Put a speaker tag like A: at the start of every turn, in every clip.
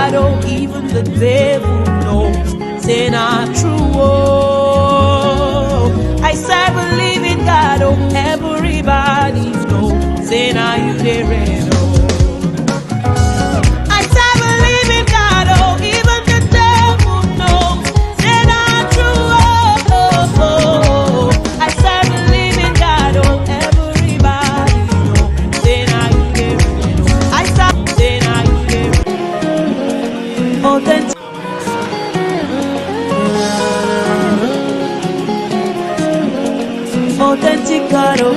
A: God, oh, even the devil knows. Say not true, oh. I serve a living God, oh, everybody knows. Say now you there, oh. I serve a living God, oh, even the devil knows. Say not true, oh. I serve a living God, oh, everybody knows. Say now you there, oh. I serve, say now you there, authentic. Authentic God, oh.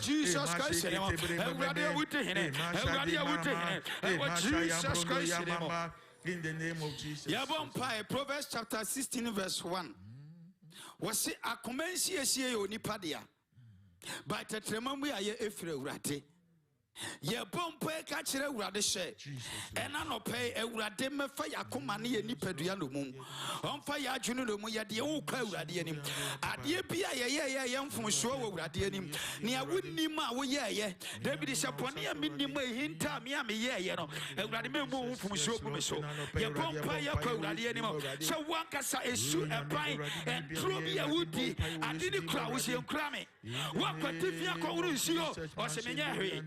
B: Jesus Christ, Jesus Christ, in the name of Jesus. Proverbs chapter 16 verse 1. Was it a commensi nipadia? By the tremamwe aye efre urate. Ye bompe kachire urade she. Ena no pay urade me fa yakoma ne nipadua no mum. Onfa ya adwunu no mu ye de wo kwa urade anim. Ade bia ye mfonso wo urade anim. Ne awunnim a wo ye David shapone a minnim hinta me a me ye no. Urade me mu mfonso bu me so. Ye bompa ye kwa urade anim. So wankasa esu eban entro bia wudi ade ni kra wo se nkra me. Wakwati ko wuru nsuo o se menye hwe.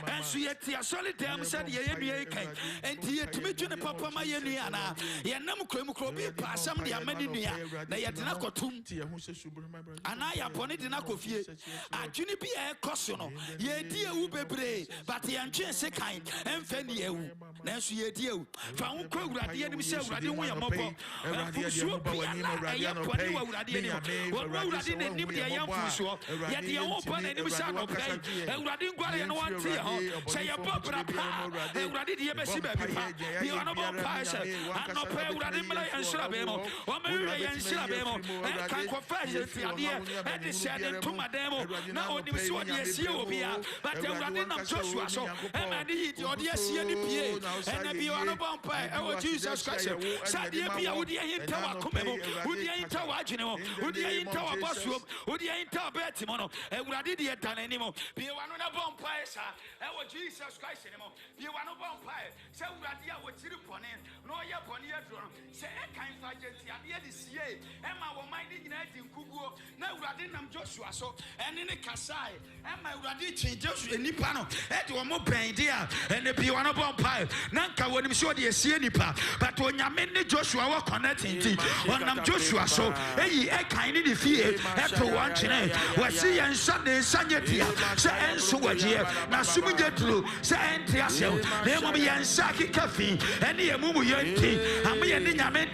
B: And so yet, a solid damn said, ye can, and ye to me to the papa my yeniana, Yanam Kremukrobi, pass some of the Amenia, they had Nakotum, and I upon it in Akofie, a Junipia Cosono, ye dear Ubebre, but the Anchese kind, and Fanny, Nancy, ye dear, found Crow, the enemy said, Radin Mopo, and for sure, yet the open and it was out of pay, and Radin Guardian one. Say your papa, and ready the embassy, baby. The honorable pastor, and no pay Radimla and Shabemo, or Mary and Shabemo, and can confess the idea, and they said to my demo. Now, only was what yes, you will be out, but the Radin of Joshua, so, and I need your yes, and the honorable pay, our Jesus Christ. Sadia, would you enter our Comemo, would you enter our General, would you enter our boss room, would you enter our Betimono, and Radidi at an animal, be one of the bonfires. Jesus Christ, you want to vampire. So, Radia would sit upon it, no, your pony at drum. Say, I can't find it. I hear this year. Emma will mind in Kugu. Now, Radinam Joshua, so, and in a Kasai, and my Radici, Joshua, Nipano, and one more pain, dear, and if you want to vampire, Nanka wouldn't show the Sienipa, but when you made Joshua were connecting, when I'm Joshua, so, hey, I kind of fear after one channel, was see and Sunday, Sunday, so, and so, now, Sumijatru, Santiasio, there will be Ansaki Cafe, and the Amu Yanti, and me and Yamen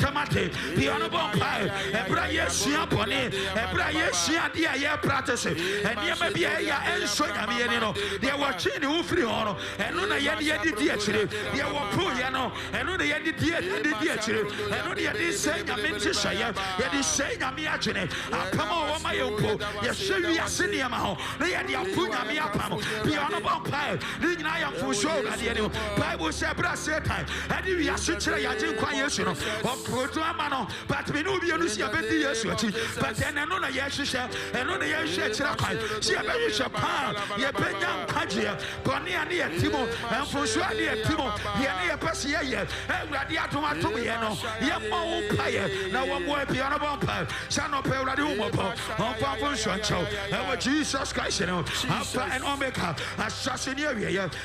B: the honorable pie, and Brian Siapone, and Brian Siadia practice, and Yamabia and Soyamiano, they were watching the Ufriano, and Luna Yadi Diachiri, they were Puyano, and Luna Yadi Diachiri, and Luna Yadi saying Yamen Yadi saying Yamiachine, Apamo, my uncle, Yasuri Asiniamo, they had Yapuna Miapamo, the honorable pie. I am for sure that the Bible said, Brassetai, and you are such a young quiet, of Protamano, but we know you see a better yes, but then another yes, and on the yes, she a very chapal, ye Benyan Kajia, Bonia near Timo, and for sure near Timo, near Passia, and Radiato Tomiano, Yamo Pire, now one more piano bumper, San of Peradumo, on Papa Sancho, and Jesus Christ, Alpha and Omega, assassination.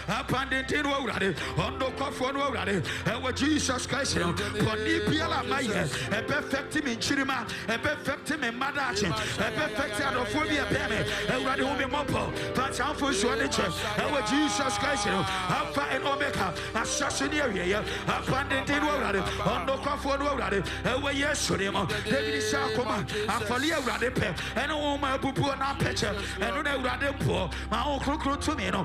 B: Upon the tin already, on the coffee already, and what Jesus Christ, for Nipiala Maya, a perfect him in Chirima, a perfect him in Mada, dachi perfect and of phobia peme everybody who be mopo but I'm for sure nature our Jesus Christ Alpha and Omega assassin area abandoned already on no comfort already away yes to them David Sakoma Afalia Radepe and all my bubu and picture and no Radepo my own crook to me and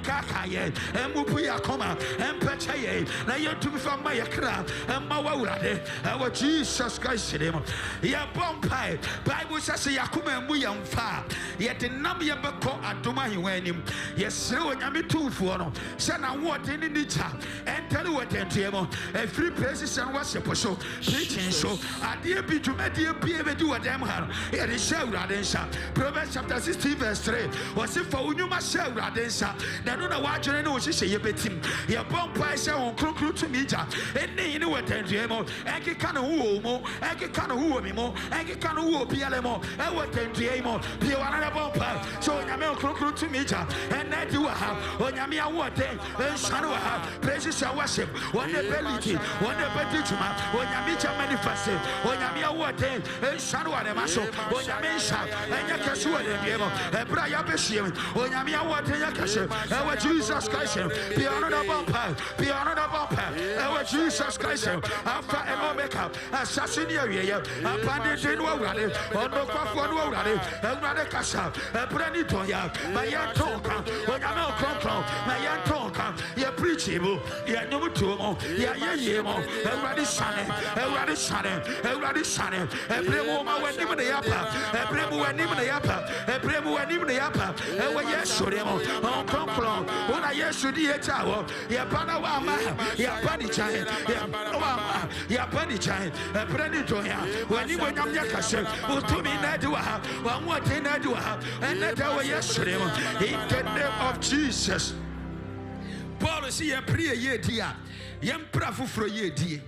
B: Kakaye and Mupuya Koma and Pechaye now you to be from my crowd and Mawade our Jesus Christ ya bompai Bible says Yakuma and William Fa yet the number Bako Aduma Yuanim yes so Yami 2 for no Sana what in the chat and tell you what entemo a free places and worship show preaching show I dear be to me dear be able to do a damn hand it is show Radensha Proverbs chapter 16 verse 3 was it for you must show Radensha then don't know what you know she say you bet him your bompai say on crew to me and you know what entemo and you can't who and you can't who me more and you can't who PLMO and what entemo be another bompai so Yamel crew to me and that you have on Yamia what day and Shanoa praises and worship one the ability one the Betijuma when Yamicha manifested when Yamia what day and Shanoa the Maso when Yamisha and Yakasua the Diego and Braya Beshim when Yamia what day Yakasha and Jesus Christ be another bompai be another bompai and Jesus Christ Alpha and Omega assassin area abandoned in Wawadi on the Quafon Wawadi and Radakasha and Branitoya my young talker when Yamel Cronco my young talker you preachable you know to yemo everybody shining everybody shining everybody shining every woman when even the upper every when even the upper every when even the upper and when yes to them on Cronco when I yes to the tower ya Panawama ya Bunny Giant ya Bunny Giant a Branitoya when you went up Yakasha who to me that do have one more thing that do have and that our yes to them in the name of Jesus. Paul see a prayer ye dear, young prafu for ye dear.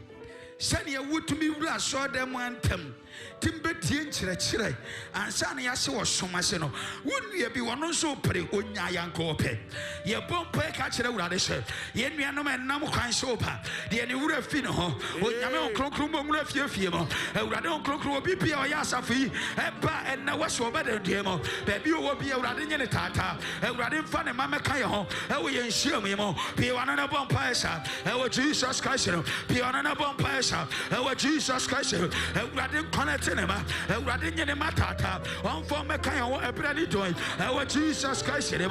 B: Send your wood to me, saw them one tem. Timbetian chire, and Sanya saw so much. Wouldn't you be one so pretty when Yayan Cope? Your bomb pay catcher radish, yen me no man no kind sopa. The any would have fino, when Yamel Clocrum left your fimo, a radon clocro be or yasafi, and now was so better demo. Baby will be a radin in a tata, a radin funny mamma kayo, and we ensure me more. Be one on a bomb paisa, our Jesus Christ, be on a bomb paisa, our Jesus Christ, a radin cinema, a radin in a matata, on for Macayo, a brandy joint, our Jesus Christ, be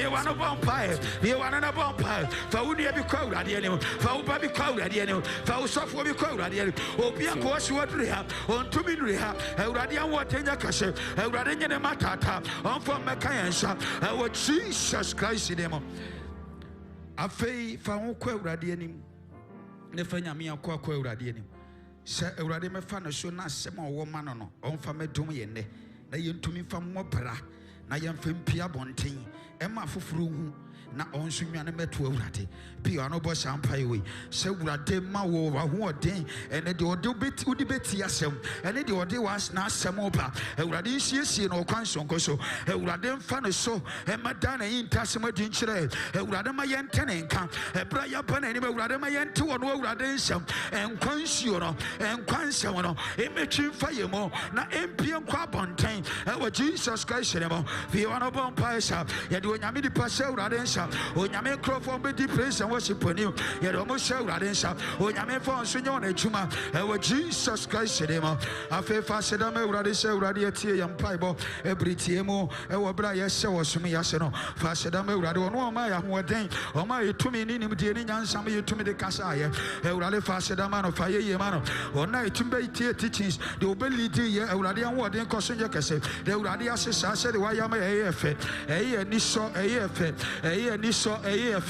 B: one of vampire, be one of vampire, for would you be called at the enemy, for baby called at the enemy, for software be called at the enemy, or be a course what rehab, on 2 minute rehab, a radian water in your castle, a radin in a matata, on for Macayansa, our Jesus Christ in them. A fay found quail radianim, Nefanya me a quail radianim. Sir, a radime fan so not some woman on fame domienne. Na yen to me from Mopera, na yan fem pia bonting, Emma Fufru, na on Sumian metu rati, piano boss and pie. So rade ma wo who are day, and the order bit would debate yasem, and the order was not some opa, a radicious no conscion coso, a radem fan so, and Madonna in Tassimo Dinchre, a radamayan tenenka, a braya panema radamayan two or no radensum, and consuno, and consuno, imagine fire more, na empion quabontain, our Jesus Christ, Fiona Bompaisa, yet when Yamidi Pasel Radensa, when Yamen Crawford be praise and worship on you, yet almost show Radensa, when Yamen found Sunyon Chuma, our Jesus Christ, a fair Fasadame Radisha Radiati and Pibo, every TMO, our Braya Show Sumi Yasano, Fasadame Rado, no Maya, who are dang, or my 2 minutes, and some you to me the Casaya, Eurale Fasadamano, Fire Yamano, or night to be teachings, the ability, Euradian word in Cosinja Cassette, the Uradia said, why am I a Niso, a Niso, a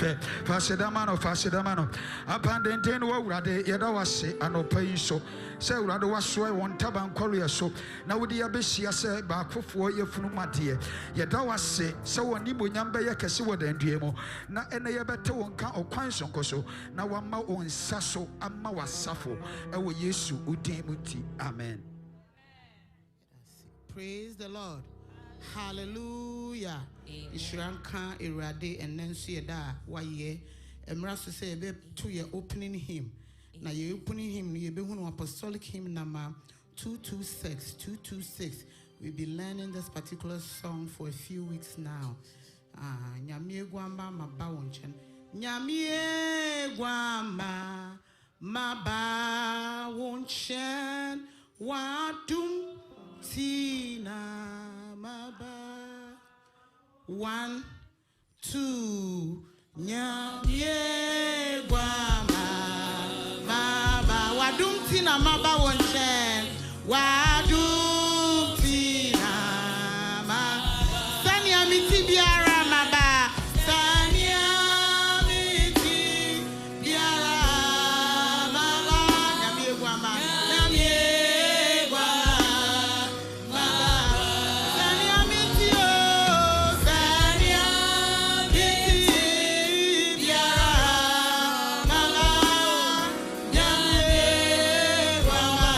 B: Fasadamano, abandoned Rade, Yadawase, and Opay so. Say, Rado was so one taban courier so. Now, would the Abessia say, Akufo, your Fumatia, Yadawase, so one Nibu Yamba Yakasiwa and Diemo, na and a better one count or Quanson Coso, now one more on Sasso, and Mawa Safo, and we Yesu, Udemuti. Amen.
C: Praise the Lord. Hallelujah. Ishranka irade and Nancy da why Emrasu say to your opening hymn. Now you opening hymn, you be one apostolic hymn number 226. We've been learning this particular song for a few weeks now. Nyamie Gwamba Maba Wonchen. Nyamie Gwamba Maba Wonchen. Wadum Tina Maba. 1, 2. Nyamie Gwamba Maba. Wadum Tina Maba Wonchen. Wadum Tina Maba. Sanya miti biara maba. Sanya miti biara maba. Nyamie Gwamba. Nyamie Gwamba maba. Sanya miti o. Sanya miti biara maba. Nyamie Gwamba.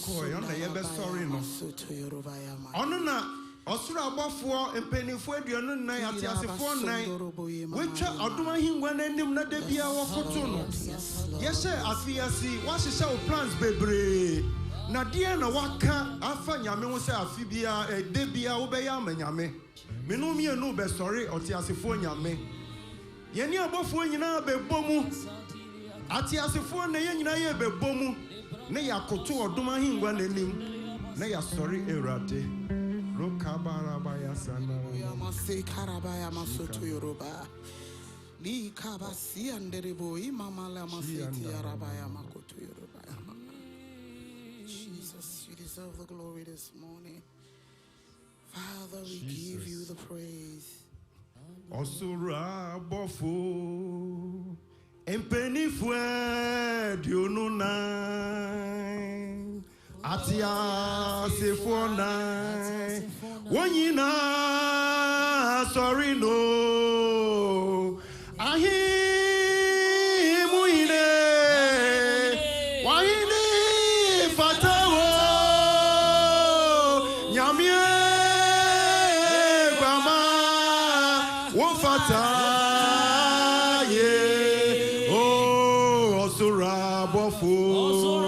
D: koi on the yebe sorry no ono na osura abofo empenifo aduonu nan atiasefo nan wetwa odoma hingwa nanim na da bia wokoto no yese afiasi wahyehyɛ wo plans bebre na die na waka afa nyame wo se afi bia de bia wo be ya manyame menu mienu be sorry otiasefo nyame yeni abofo nyina be bomu atiasefo na ye nyina ye be bomu ne yakoto odoma hingwa nanim na ya sorry erade Rokabarabaya sana
C: Yamase karabaya masoto yoruba Li kabasi anderebo imamala maseti yarabaya makoto yoruba. Jesus, you deserve the glory this morning. Father, we give you the praise.
D: Osura bofu empenifwe dionunai Atia sefona wonyina sorry no ahimuine waine fatawo nyamie grama wo fataye oh osura bofu sorry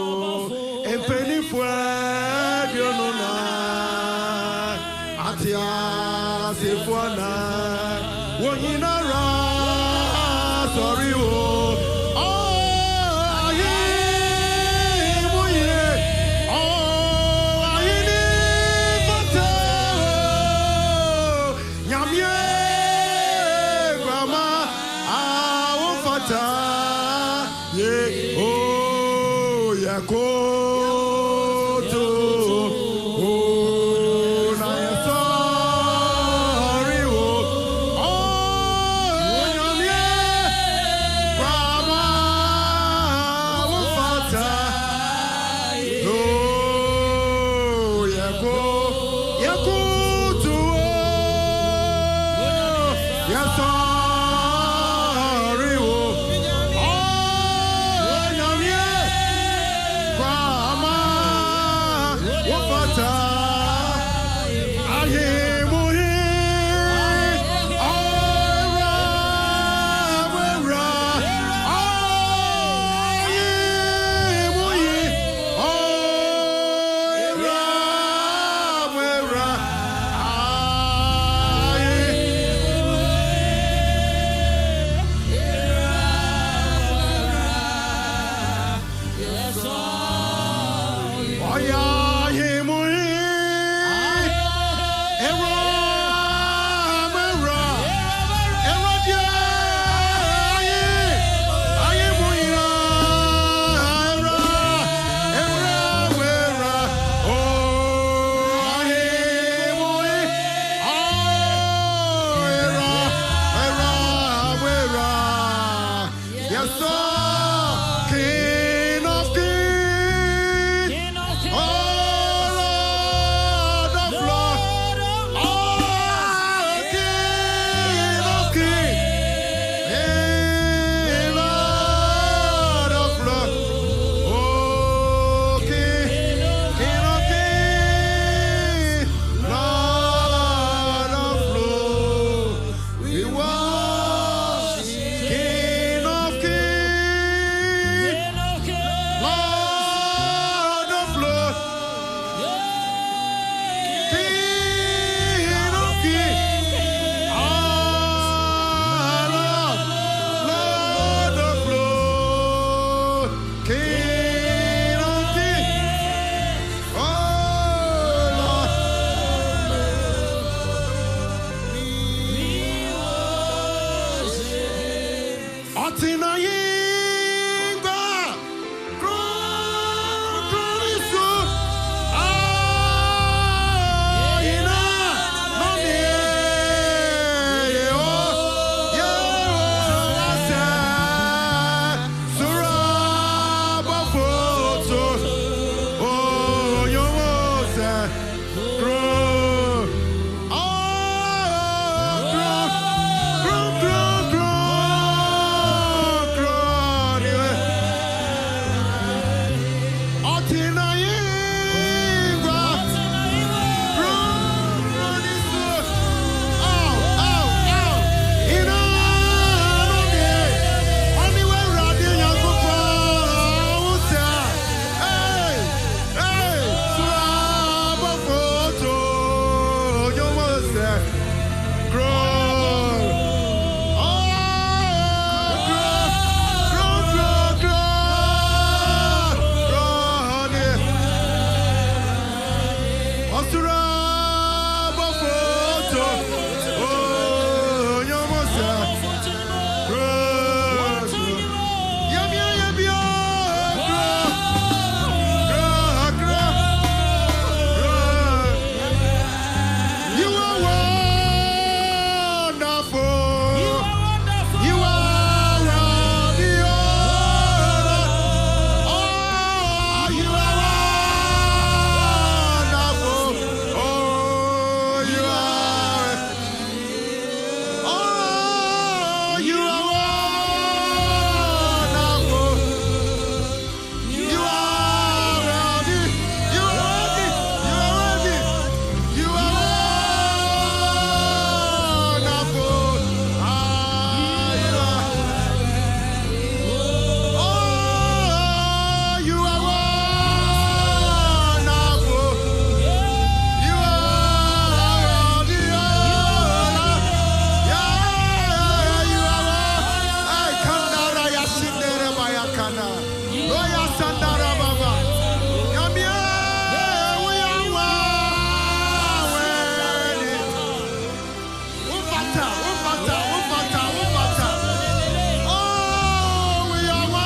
D: Oh, we are one.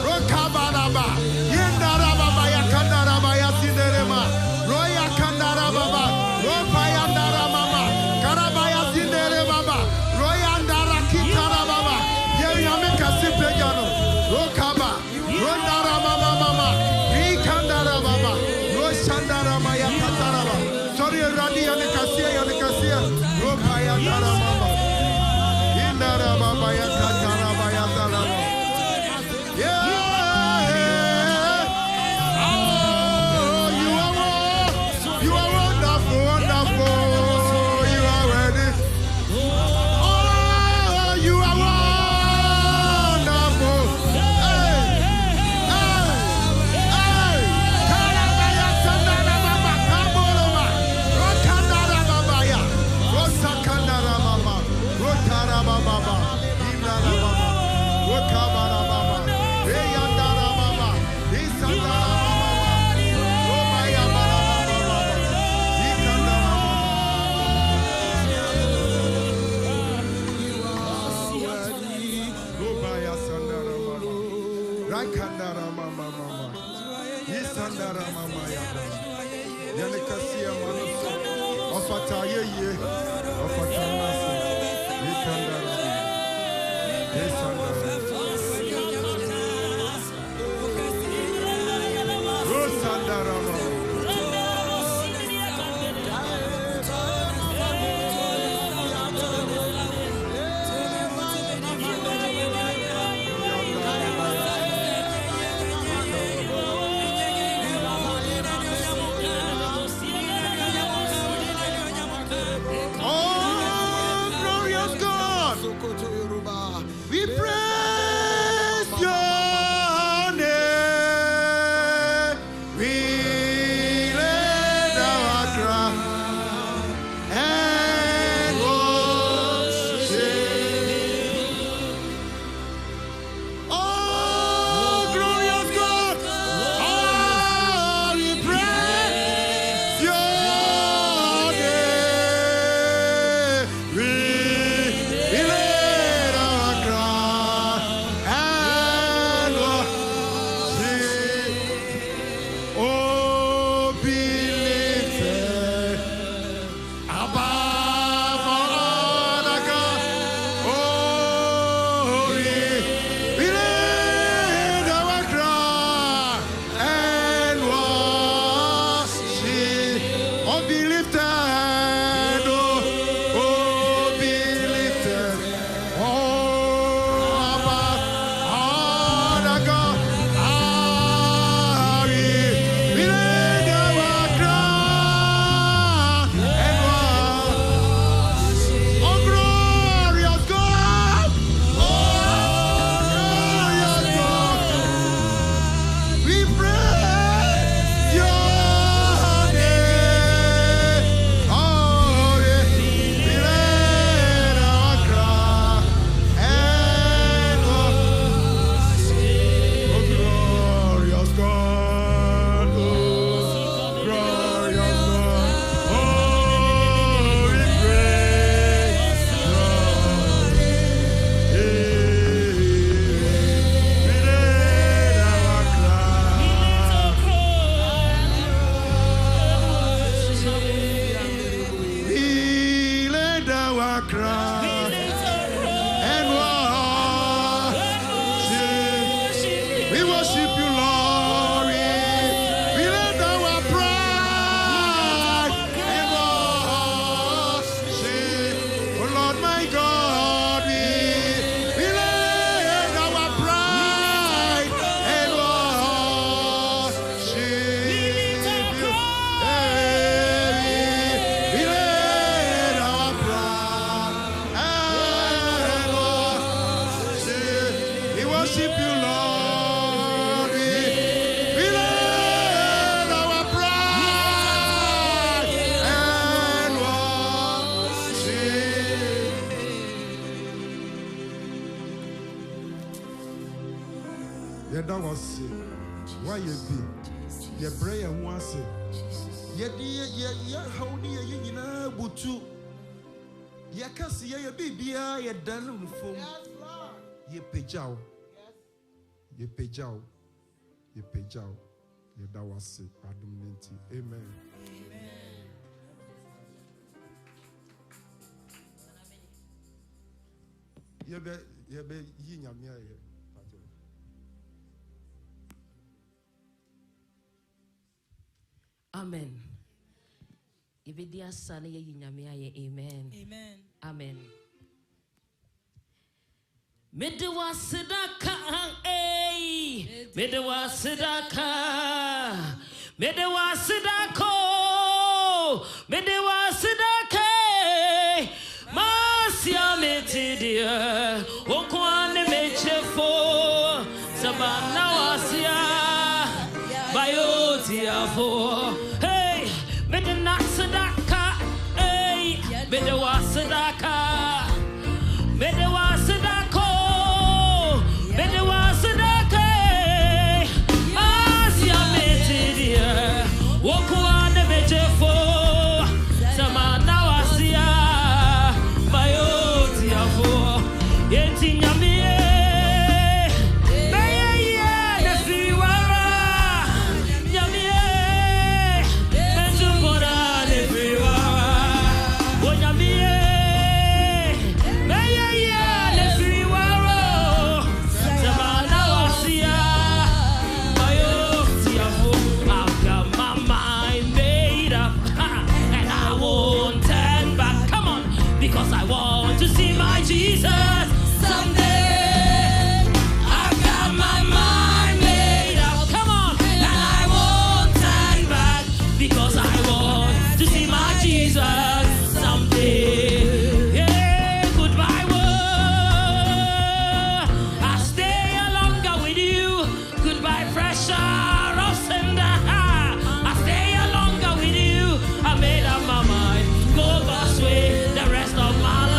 D: Rokabaraba. Yendarababa yakandaraba yasinderema. Roya kandarababa. Ropayandaramama. Karabaya sinderebaba. Royandara kitarababa. Yeyamika sipejano. Rokaba. Rondaramama mama. Rikandarababa. Roshandarama yakataraba. Sorry, Radi Yanikasia. Ropayandaramama. Indarababa yakataraba yataraba. Yeah. Oh, you are wonderful, wonderful. You are ready. Oh, you are wonderful. Hey, hey. Karabaya sandara baba kaboloma. Rokandara babaya. Rosakandara mama. Rotara baba. Indara baba. Rokabara baba. Eyandara baba. Isandara baba. Romaya bara baba. Ikandara baba. Romaya sandara baba. Rakandara mama mama. Isandara mama ya. Yanikasia manuso. Ofata yeye. Ofata nasa. Ikandara baba. Isandara. Rosandara mama. Oh, glorious God, we praise your name. We lay our crown and worship. Oh, glorious God, oh, we praise your name. We lay our crown and worship. Oh, be lifted above all other God. Oh, we lay our crown and worship. Oh, be lifted. Oh, be lifted. Oh, above other God. Ah, we lay our crown and worship. Oh, glorious God. Oh, glorious God. We praise your name. Oh, we lay our crown and worship. Oh, glorious God. Oh, glorious God. Oh, we praise your name. We lay our crown. We lay our crown and worship. We worship you, Lord. We lay our pride and worship. Oh, Lord, my God, we lay our pride and worship you. We lay our pride and worship. We worship you, Lord. We lay our pride and worship. Yɛda wo ase. Woayɛ bi. Yɛbrɛ yɛn ho ase. Yɛde yɛ haw ne yɛyɛ nyinaa butu. Yakasi ye bibia ye danu fom. Ye pejao. Ye pejao. Ye pejao. Ye dawasi adumnenti. Amen. Yebe yinyamia ye.
E: Amen. Ibidia sana ye yinyamia ye. Amen.
A: Amen.
E: Amen. Medewa sedaka medewa sedaka medewa sedako medewa sedaka masia metidia okwane mechefo sabana wasia bayotia fo hey medena sedaka medewa sedaka medewa sedako medewa sedaka masia metidia okwane mechefo sabana wasia bayotia fo yenti nyamie Jesus, someday I've got my mind made up. Come on, and I won't turn back because I want to see my Jesus someday. Yeah, goodbye world, I'll stay longer with you. Goodbye pressure of sender, I'll stay longer with you. I made up my mind, go God's way the rest of my life.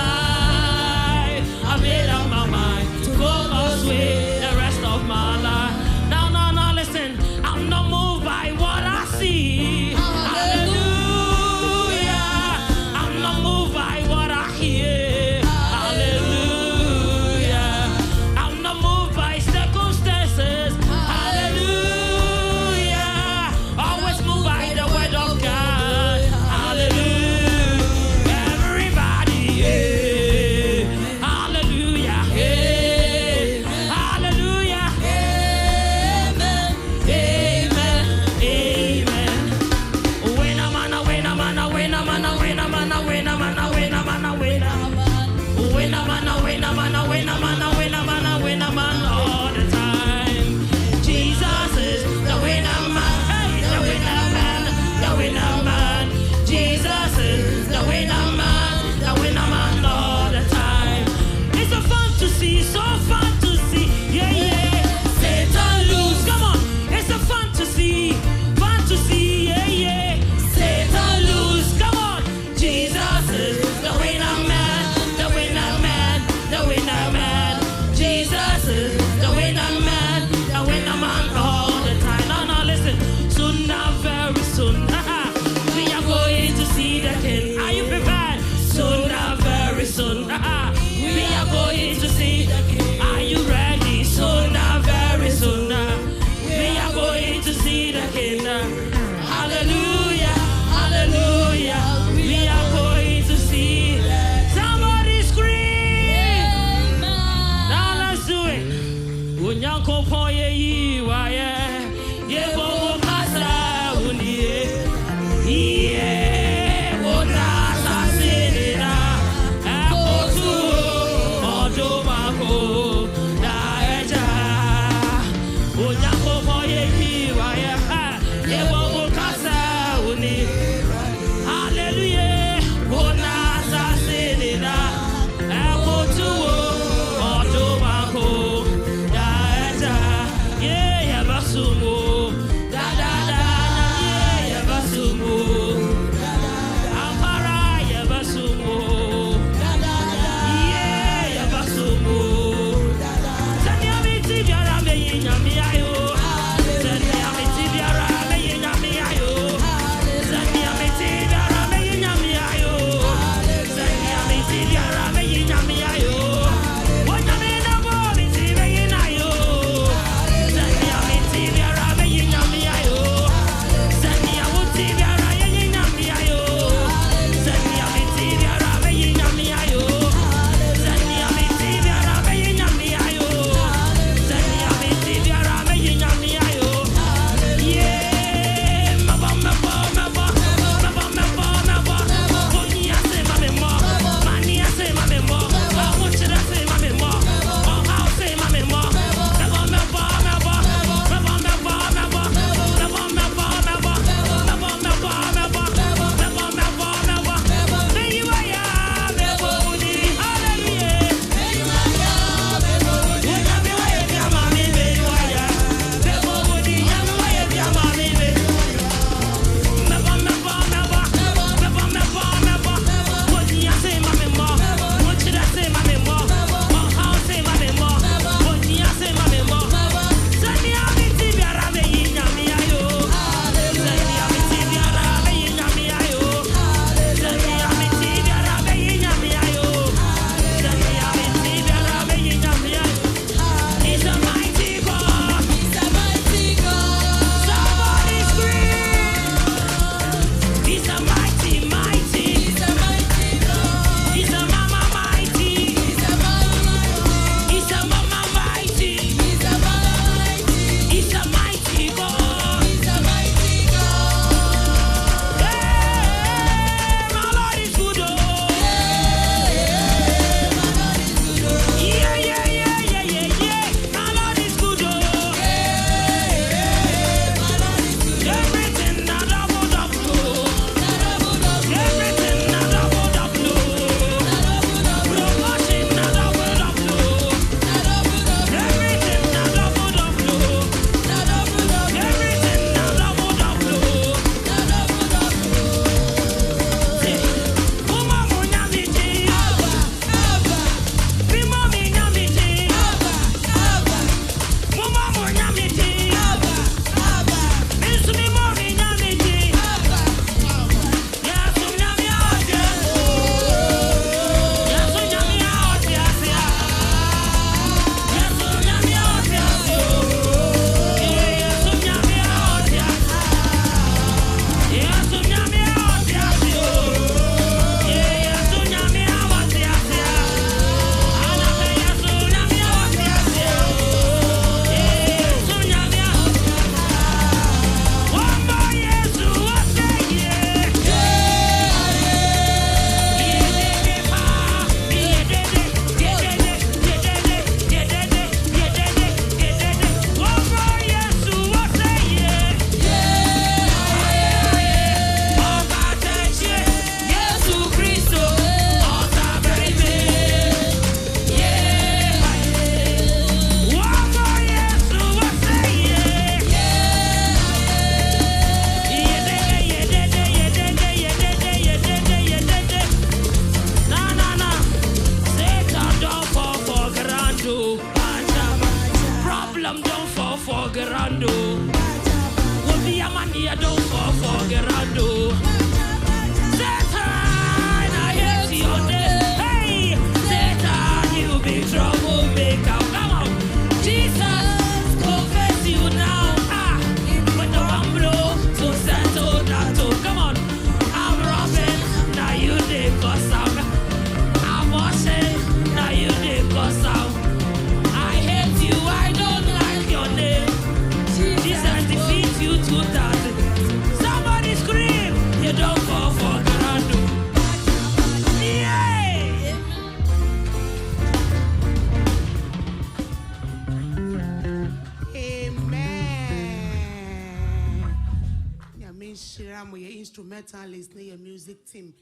C: instrumentalist, your music team.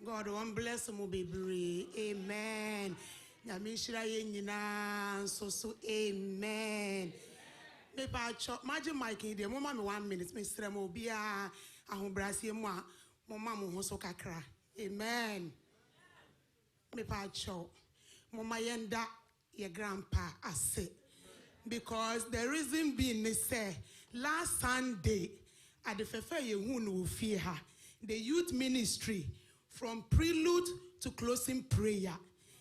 C: God, one bless them, baby. Amen. Yamishira yenina, so amen. Me pa chop, magic mic in there. Mama me 1 minute. Me sere mo bia ahobrasi mo a mama mo ho so kakra. Amen. Me pa chop. Mama yenda your grandpa ase. Because the reason being they say last Sunday at the Fefe Yehunu Fiha, the youth ministry from prelude to closing prayer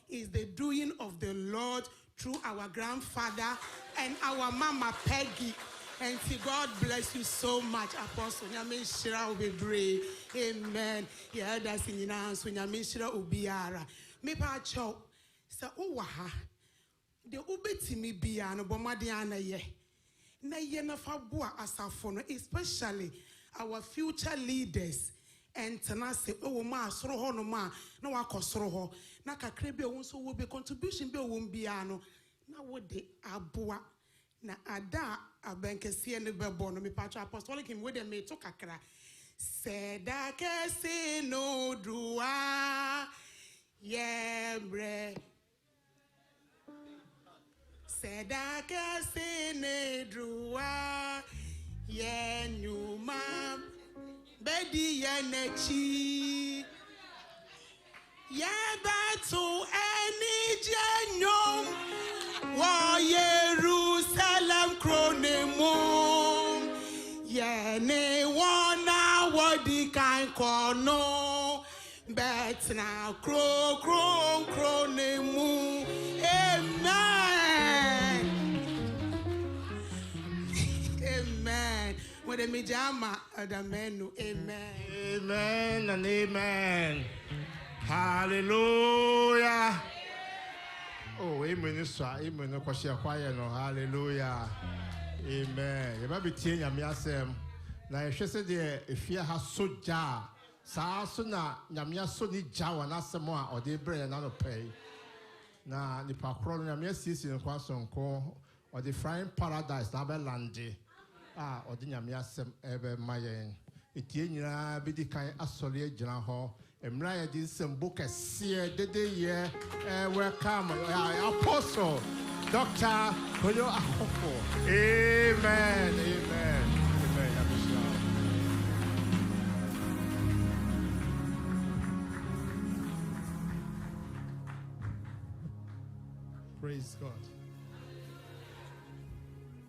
C: is the doing of the Lord through our grandfather and our mama Peggy. And see, God bless you so much, Apostle. Nyame shira obebre. Amen. Yeah, that's in answer. Nyame shira obiara. Me pa cho. Sa uwaha. The ubetimi biya no bomade ana ye. Na ye na fa boa asafo no, especially our future leaders. And tenase o ma soro ho no ma na wa kosoro ho. Na kakra bi o nso wo be contribution bi o wo biya no. Na wo de aboa. Na ada abenkese ne bebo no me patro apostolic him we de me to kakra. Seda kese no dua yebre. Seda kese ne dua yenyuma bedi yenechi yebatu eni jenyom wa Jerusalem kronemum yene wana wadi kan kono bet na kronemum. Amen. Amen. When the mijama the menu. Amen.
D: Amen and amen. Hallelujah. Oh, amen. Amen. No, hallelujah. Amen. You might be telling me, now, if you say if you have so jar, Sasuna, Yamia Sony Jawa, not some more, or they bring another pay. Now, the Pacron, Yamia season in Quason or the frying paradise, Nabe Landi, or the Yamia Sem ever Mayan. It yena be the kind of solid general. Emraya did some book as seer the year. Welcome, Apostle Dr. Akufo. Amen. Amen.
F: Praise God.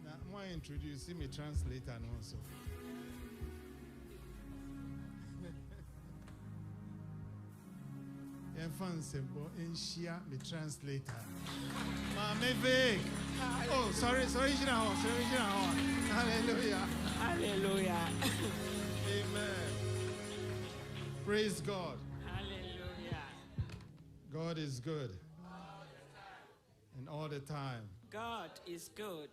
F: Now, I'm going to introduce me translator and also. Fan simple in share me translator. Oh, sorry, hallelujah.
E: Hallelujah.
F: Amen. Praise God.
E: Hallelujah.
F: God is good. And all the time.
E: God is good.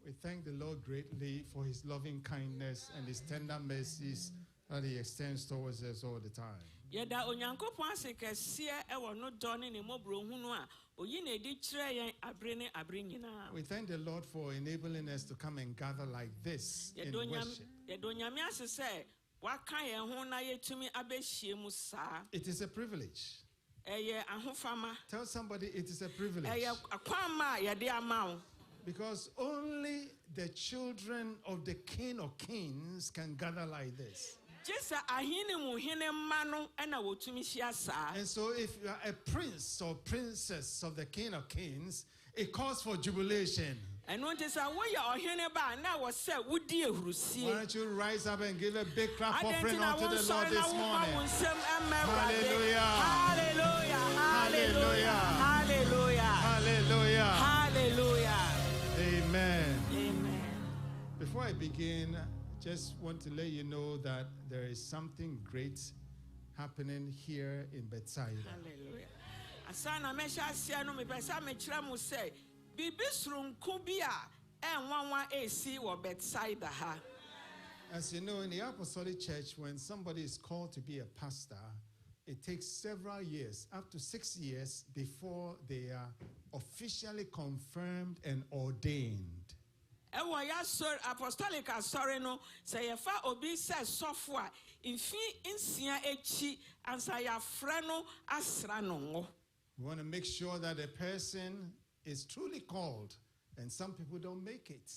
F: We thank the Lord greatly for his loving kindness and his tender mercies that he extends towards us all the time.
E: Yeda onyankopon asekesie e wono doni ne mobro hunu a oyi na edi kire yen abre ne abre nyina.
F: We thank the Lord for enabling us to come and gather like this in worship.
E: Yeda onyame ase se waka yen ho na yetumi abehie mu sa.
F: It is a privilege.
E: Eye ahofama.
F: Tell somebody it is a privilege.
E: Eye akwama yede ama.
F: Because only the children of the King of Kings can gather like this. And so if you are a prince or princess of the King of Kings, it calls for jubilation. Why don't you rise up and give a big clap offering unto the Lord this morning? Hallelujah.
E: Hallelujah. Hallelujah. Hallelujah.
F: Hallelujah.
E: Hallelujah.
F: Amen.
E: Amen.
F: Before I begin, just want to let you know that there is something great happening here in Bethsaida.
E: Hallelujah. Asana mesha sia no me pesa me kira mu say bibi surunku bia enwanwa esi wo Bethsaida ha.
F: As you know, in the Apostolic Church, when somebody is called to be a pastor, it takes several years, up to 6 years, before they are officially confirmed and ordained.
E: apostolic sorry no say ya fa obi say software infi insia echi ansa ya frano asra no ngo.
F: We want to make sure that a person is truly called, and some people don't make it.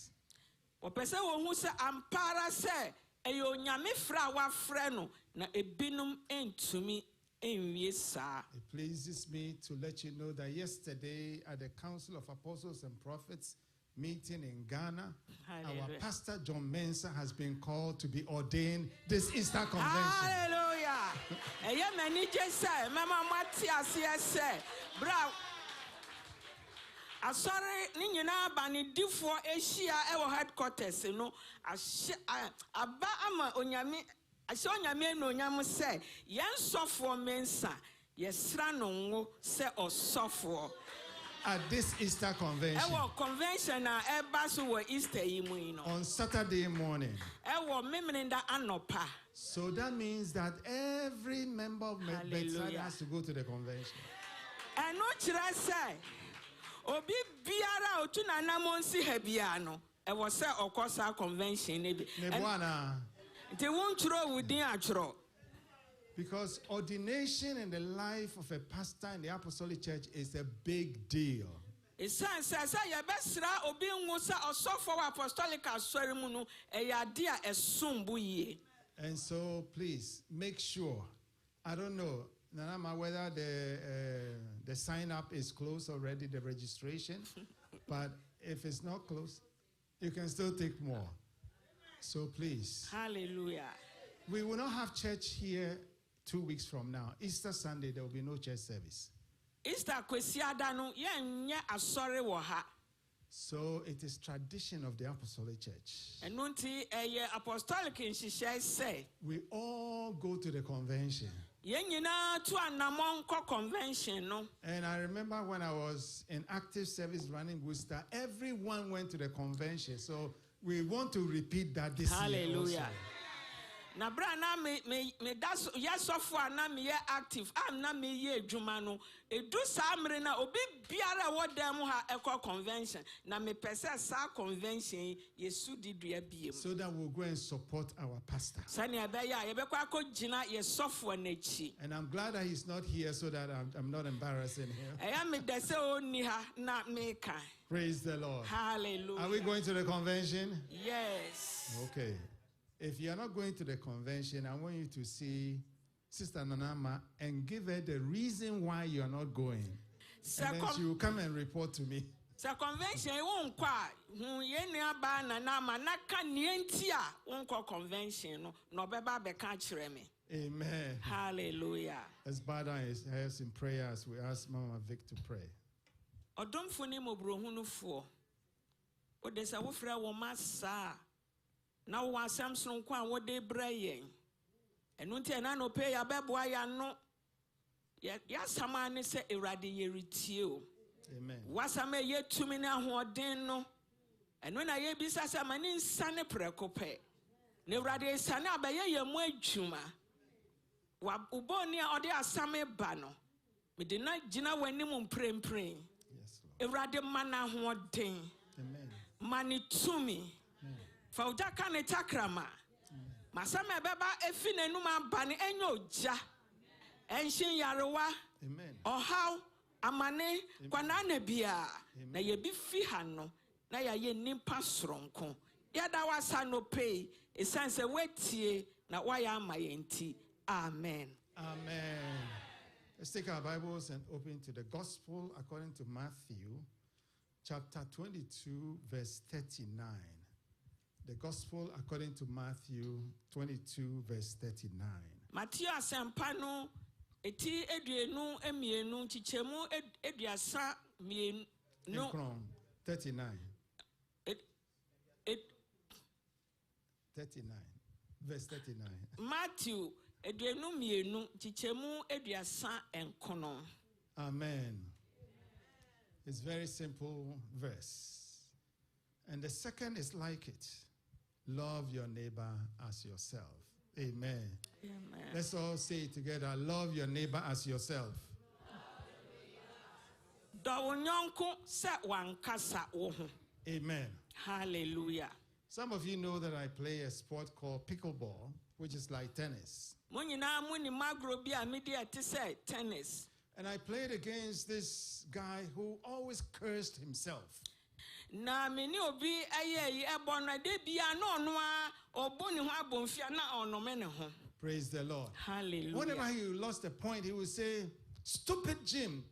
E: O pese wo hu se ampara se eyo nyame fra wa frano na ebinum entumi enwie sa.
F: It pleases me to let you know that yesterday at the Council of Apostles and Prophets meeting in Ghana,
E: Hallelujah.
F: Our pastor John Mensah has been called to be ordained this Easter convention.
E: Hallelujah. Eye mani je say mama mati ase say bra asori ni nyina ba ni difo ehia e wo headquarters no aba ama onyame ashe onyame no onyam say yen sofo Mensah yesra no ngo say osofo
F: at this Easter convention.
E: Convention Easter
F: on Saturday morning. So that means that every member of Bethsaida has to go to the convention.
E: And what should I say? Obi biara otuna namonsi hebiano. I was say okosa convention. They won't throw within a throw.
F: Because ordination in the life of a pastor in the Apostolic Church is a big deal.
E: And
F: so please make sure. I don't know, Nanama, whether the sign up is closed already, the registration. But if it's not closed, you can still take more. So please.
E: Hallelujah.
F: We will not have church here 2 weeks from now. Easter Sunday, there will be no church service. So it is tradition of the Apostolic Church. We all go to the convention. And I remember when I was in active service running Worcester, everyone went to the convention. So we want to repeat that this year also.
E: Na bra na me das ya sofo na me active am na me ye adwuma no edu samre na obi biara wodam ha eco convention na me pese sa convention yesu didua biem
F: so that we'll go and support our pastor.
E: Sani abeya ye bekwa akogina ye sofo na chi.
F: And I'm glad that he's not here so that I'm not embarrassing him.
E: Eya me dese oni ha na me kan.
F: Praise the Lord.
E: Hallelujah.
F: Are we going to the convention?
E: Yes.
F: Okay. If you are not going to the convention, I want you to see Sister Nanama and give her the reason why you are not going. And then she will come and report to me.
E: So convention won't qua ye ba Nanama naka nientia won't convention no beba be catch me.
F: Amen.
E: Hallelujah.
F: Let's bow down his heads in prayer as we ask Mama Vic to pray.
E: Odomfuni mo brohunu fo. Odesa wo fra wo masa. Na wo asam so nko an wo de brayen. Enu ntia na no pay ya beboa ya no. Ya sama ne se Ewrade ye retie o.
F: Amen.
E: Wasama ye tumi na hoden no. Enu na ye bisa se mani nsane preko pe. Na Ewrade sane abaye ye mu adwuma. Wa uboni a ode asame ba no. Me de na gina wanim mprempren.
F: Yes, Lord.
E: Ewrade mana hoden.
F: Amen.
E: Mani tumi. Fauja kane takrama. Masame beba efine numa bani enyo ja. Enshin yarewa.
F: Amen.
E: Ohaw amane kwanane bia. Na yebi fihano. Na ya ye nimpa sronko. Yada wasa no pay. Esanse wetie na waya amayenti. Amen.
F: Amen. Let's take our Bibles and open to the Gospel according to Matthew, chapter 22, verse 39. The Gospel according to Matthew 22, verse 39.
E: Matthew asempano eti eduenu emienu chichemu eduasa mienu
F: 39. 39. Verse 39.
E: Matthew eduenu mienu chichemu eduasa enkono.
F: Amen. It's very simple verse. And the second is like it. Love your neighbor as yourself. Amen.
E: Amen.
F: Let's all say it together. Love your neighbor as yourself.
E: Do nyonko se wankasa wo ho.
F: Amen.
E: Hallelujah.
F: Some of you know that I play a sport called pickleball, which is like tennis.
E: Tennis.
F: And I played against this guy who always cursed himself.
E: Na meni obi aye ebo na de bia no no a oboni ho abonfia na onome ne ho.
F: Praise the Lord.
E: Hallelujah.
F: Whenever he lost a point, he would say, "Stupid Jim.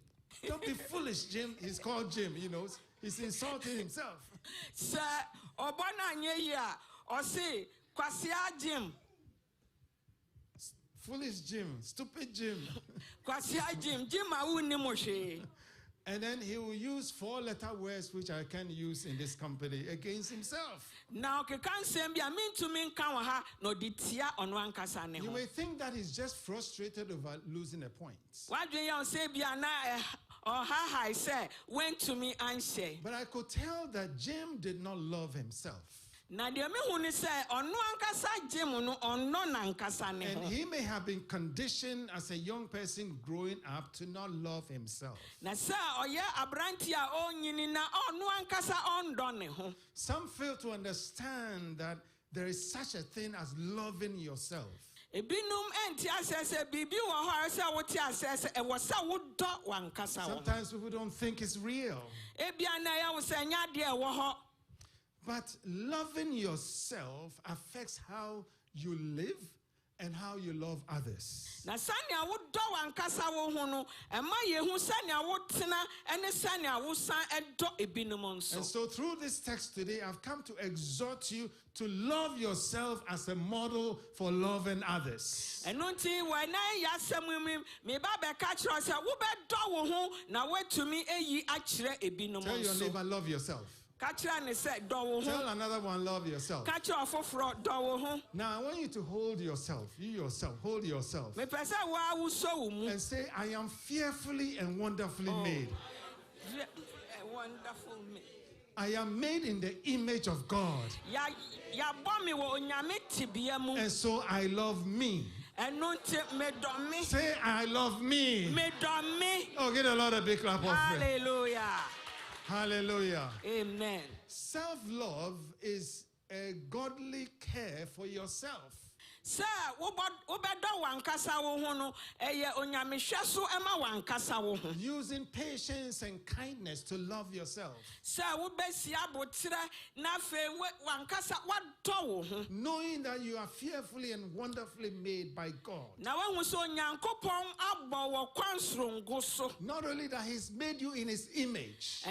F: Don't be foolish, Jim." He's called Jim, you know. He's insulting himself.
E: Sir, obona anye ya, o say, kwasia Jim.
F: Foolish Jim, stupid Jim.
E: Kwasia Jim, Jim a wuni mo hwe.
F: And then he will use 4-letter words which I can't use in this company against himself.
E: Now, you
F: may think that he's just frustrated over losing a point.
E: What do you say? I say, went to me and say.
F: But I could tell that Jim did not love himself.
E: And he
F: may have been conditioned as a young person growing up to not love himself. Some fail to understand that there is such a thing as loving yourself. Sometimes people don't think it's real. But loving yourself affects how you live and how you love others. And so through this text today, I've come to exhort you to love yourself as a model for loving others. Tell your neighbor, love yourself. Tell another one, love yourself. Now I want you to hold yourself. You yourself, hold yourself. And say, I am fearfully and wonderfully made. I am made in the image of God. And so I love me. Say, I love me. Oh, get a lot of big clap of
E: Hallelujah.
F: Hallelujah.
E: Amen.
F: Self-love is a godly care for yourself.
E: Sir,
F: using patience and kindness to love yourself. Knowing that you are fearfully and wonderfully made by God. Not only that He's made you in His image.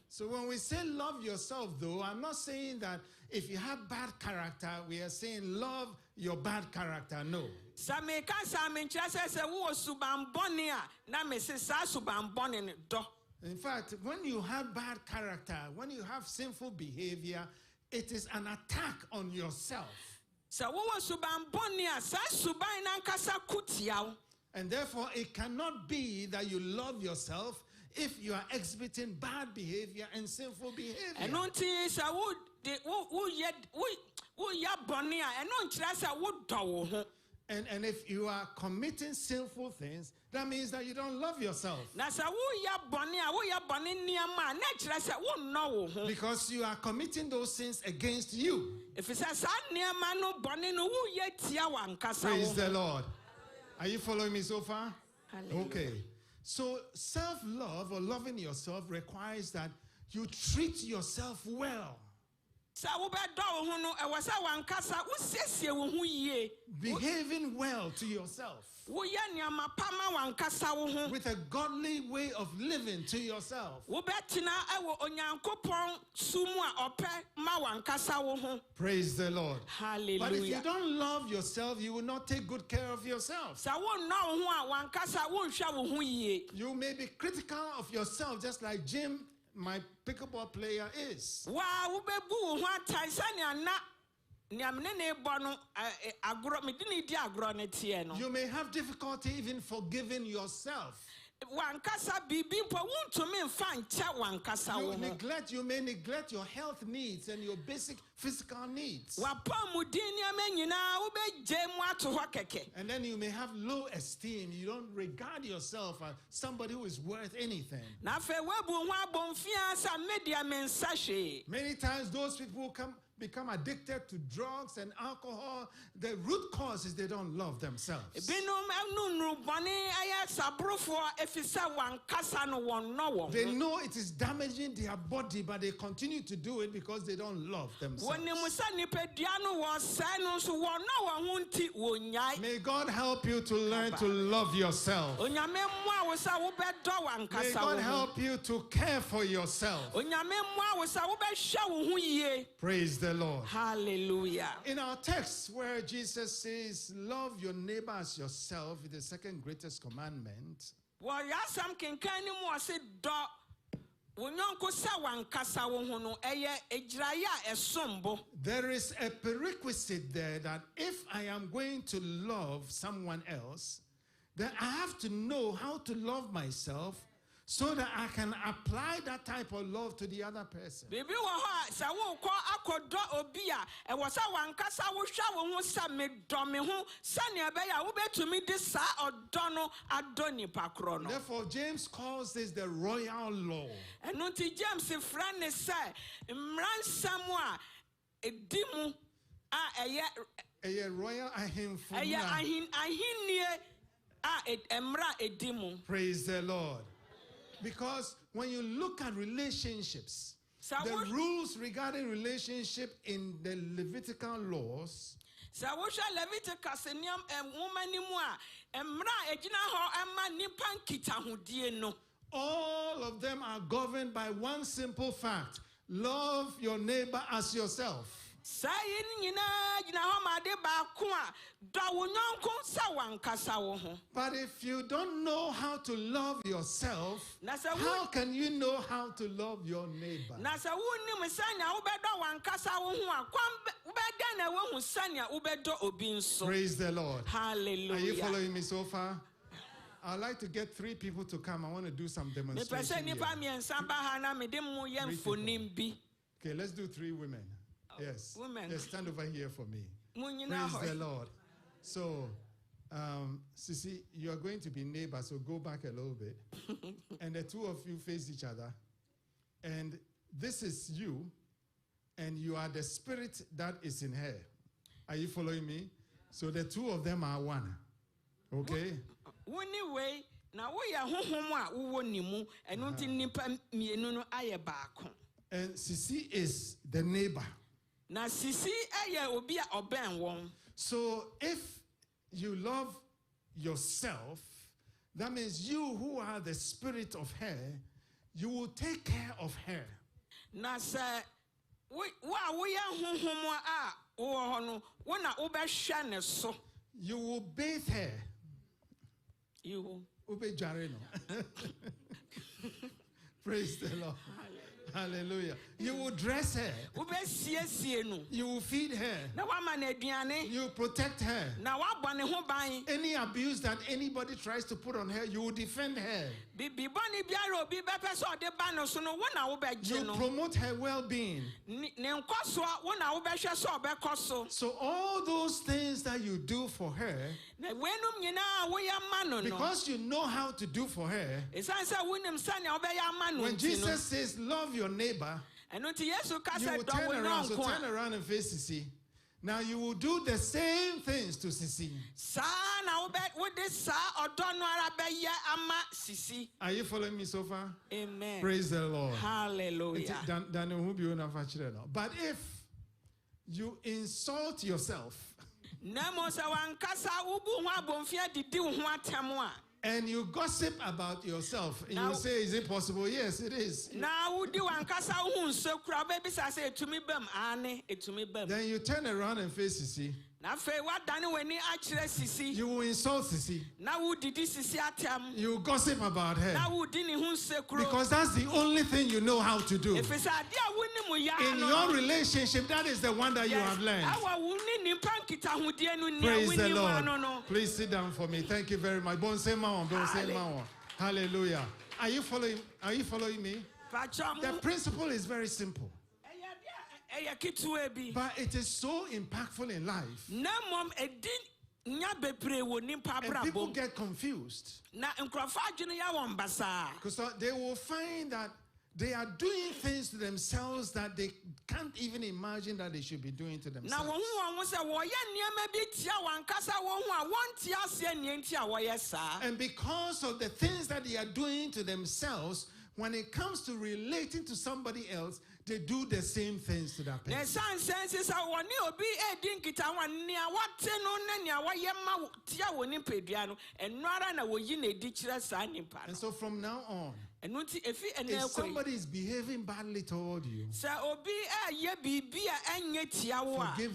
F: So when we say love yourself, though, I'm not saying that if you have bad character, we are saying love your bad character. No. In fact, when you have bad character, when you have sinful behavior, it is an attack on yourself. And therefore, it cannot be that you love yourself if you are exhibiting bad behavior and sinful behavior. And if you are committing sinful things, that means that you don't love yourself. Because you are committing those sins against you. Praise the Lord. Are you following me so far? Okay. So self-love or loving yourself requires that you treat yourself well. Behaving well to yourself. With a godly way of living to yourself. Praise the Lord.
E: Hallelujah.
F: But if you don't love yourself, you will not take good care of yourself. You may be critical of yourself just like Jim, my pickleball player, is. You may have difficulty even forgiving yourself.
A: wankasa bibi mpo wuntumi mfa nche wankasa wo.
F: You may neglect your health needs and your basic physical needs. And then you may have low esteem. You don't regard yourself as somebody who is worth anything. Many times those people become addicted to drugs and alcohol. The root cause is they don't love themselves. They know it is damaging their body, but they continue to do it because they don't love themselves. May God help you to learn to love yourself. May God help you to care for yourself. Praise the Lord.
A: Hallelujah.
F: In our text where Jesus says, love your neighbor as yourself, the second greatest commandment. There is a prerequisite there that if I am going to love someone else, then I have to know how to love myself so that I can apply that type of love to the other person. Therefore, James calls this the royal law. Praise the Lord. Because when you look at relationships, the rules regarding relationship in the Levitical laws, all of them are governed by one simple fact: love your neighbor as yourself. But if you don't know how to love yourself, how can you know how to love your neighbor? Praise the Lord.
A: Hallelujah.
F: Are you following me so far? I'd like to get 3 people to come. I want to do some demonstration here. Okay, let's do 3 women. Yes.
A: Women.
F: Yes, stand over here for me. Praise the Lord. So, Sissy, you are going to be neighbors, so go back a little bit. And the 2 of you face each other. And this is you, and you are the spirit that is in her. Are you following me? So the 2 of them are one. Okay? And Sissy is the neighbor. So if you love yourself, that means you who are the spirit of her, you will take care of her. You will bathe her.
A: You
F: Praise the Lord. Hallelujah. You will dress her. You will feed her. You will protect her. Any abuse that anybody tries to put on her, you will defend her. You promote her well-being. So all those things that you do for her, because you know how to do for her, when Jesus says love your neighbor, you will turn around. So turn around and face Sissy. Now you will do the same things to Sissy. Are you following me so far?
A: Amen.
F: Praise the Lord.
A: Hallelujah.
F: But if you insult yourself and you gossip about yourself, and you say, is it possible? Yes, it is. Then you turn around and face Sissy. You will insult Sissy. You gossip about her. Because that's the only thing you know how to do. In your relationship, that is the one that you have learned. Praise the Lord. Please sit down for me. Thank you very much. Hallelujah. Are you following me? The principle is very simple. But it is so impactful in life. And people get confused. Because they will find that they are doing things to themselves that they can't even imagine that they should be doing to themselves. And because of the things that they are doing to themselves, when it comes to relating to somebody else, they do the same things to that person. And so from now on, if somebody is behaving badly toward you, forgive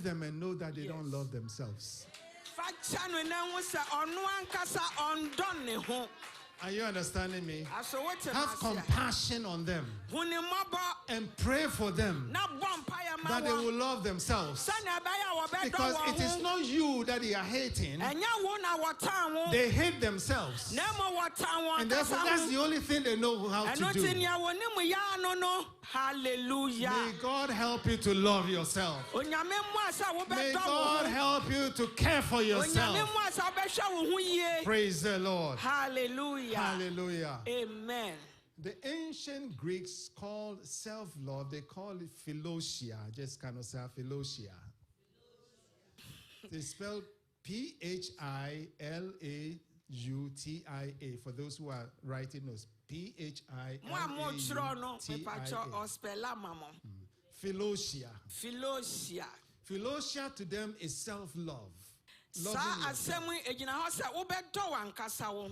F: them and know that they don't love themselves. Are you understanding me? Have compassion on them and pray for them that they will love themselves. Because it is not you that they are hating. They hate themselves. And therefore that's the only thing they know how to do.
A: Hallelujah.
F: May God help you to love yourself. May God help you to care for yourself. Praise the Lord.
A: Hallelujah.
F: Hallelujah.
A: Amen.
F: The ancient Greeks called self-love, they call it philosia. Just kind of say philosia. They spell Philautia. For those who are writing those, Philautia. Philosia.
A: Philosia.
F: Philosia to them is self-love.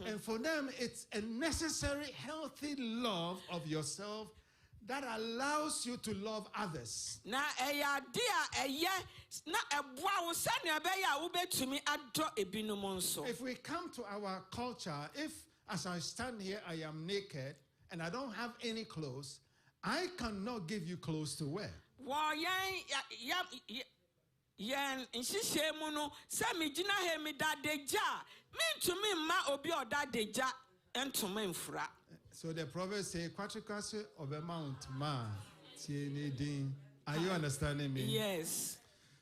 F: And for them, it's a necessary, healthy love of yourself that allows you to love others. If we come to our culture, if as I stand here, I am naked and I don't have any clothes, I cannot give you clothes to wear. So the proverbs say, of a mount, are you understanding me?
A: Yes.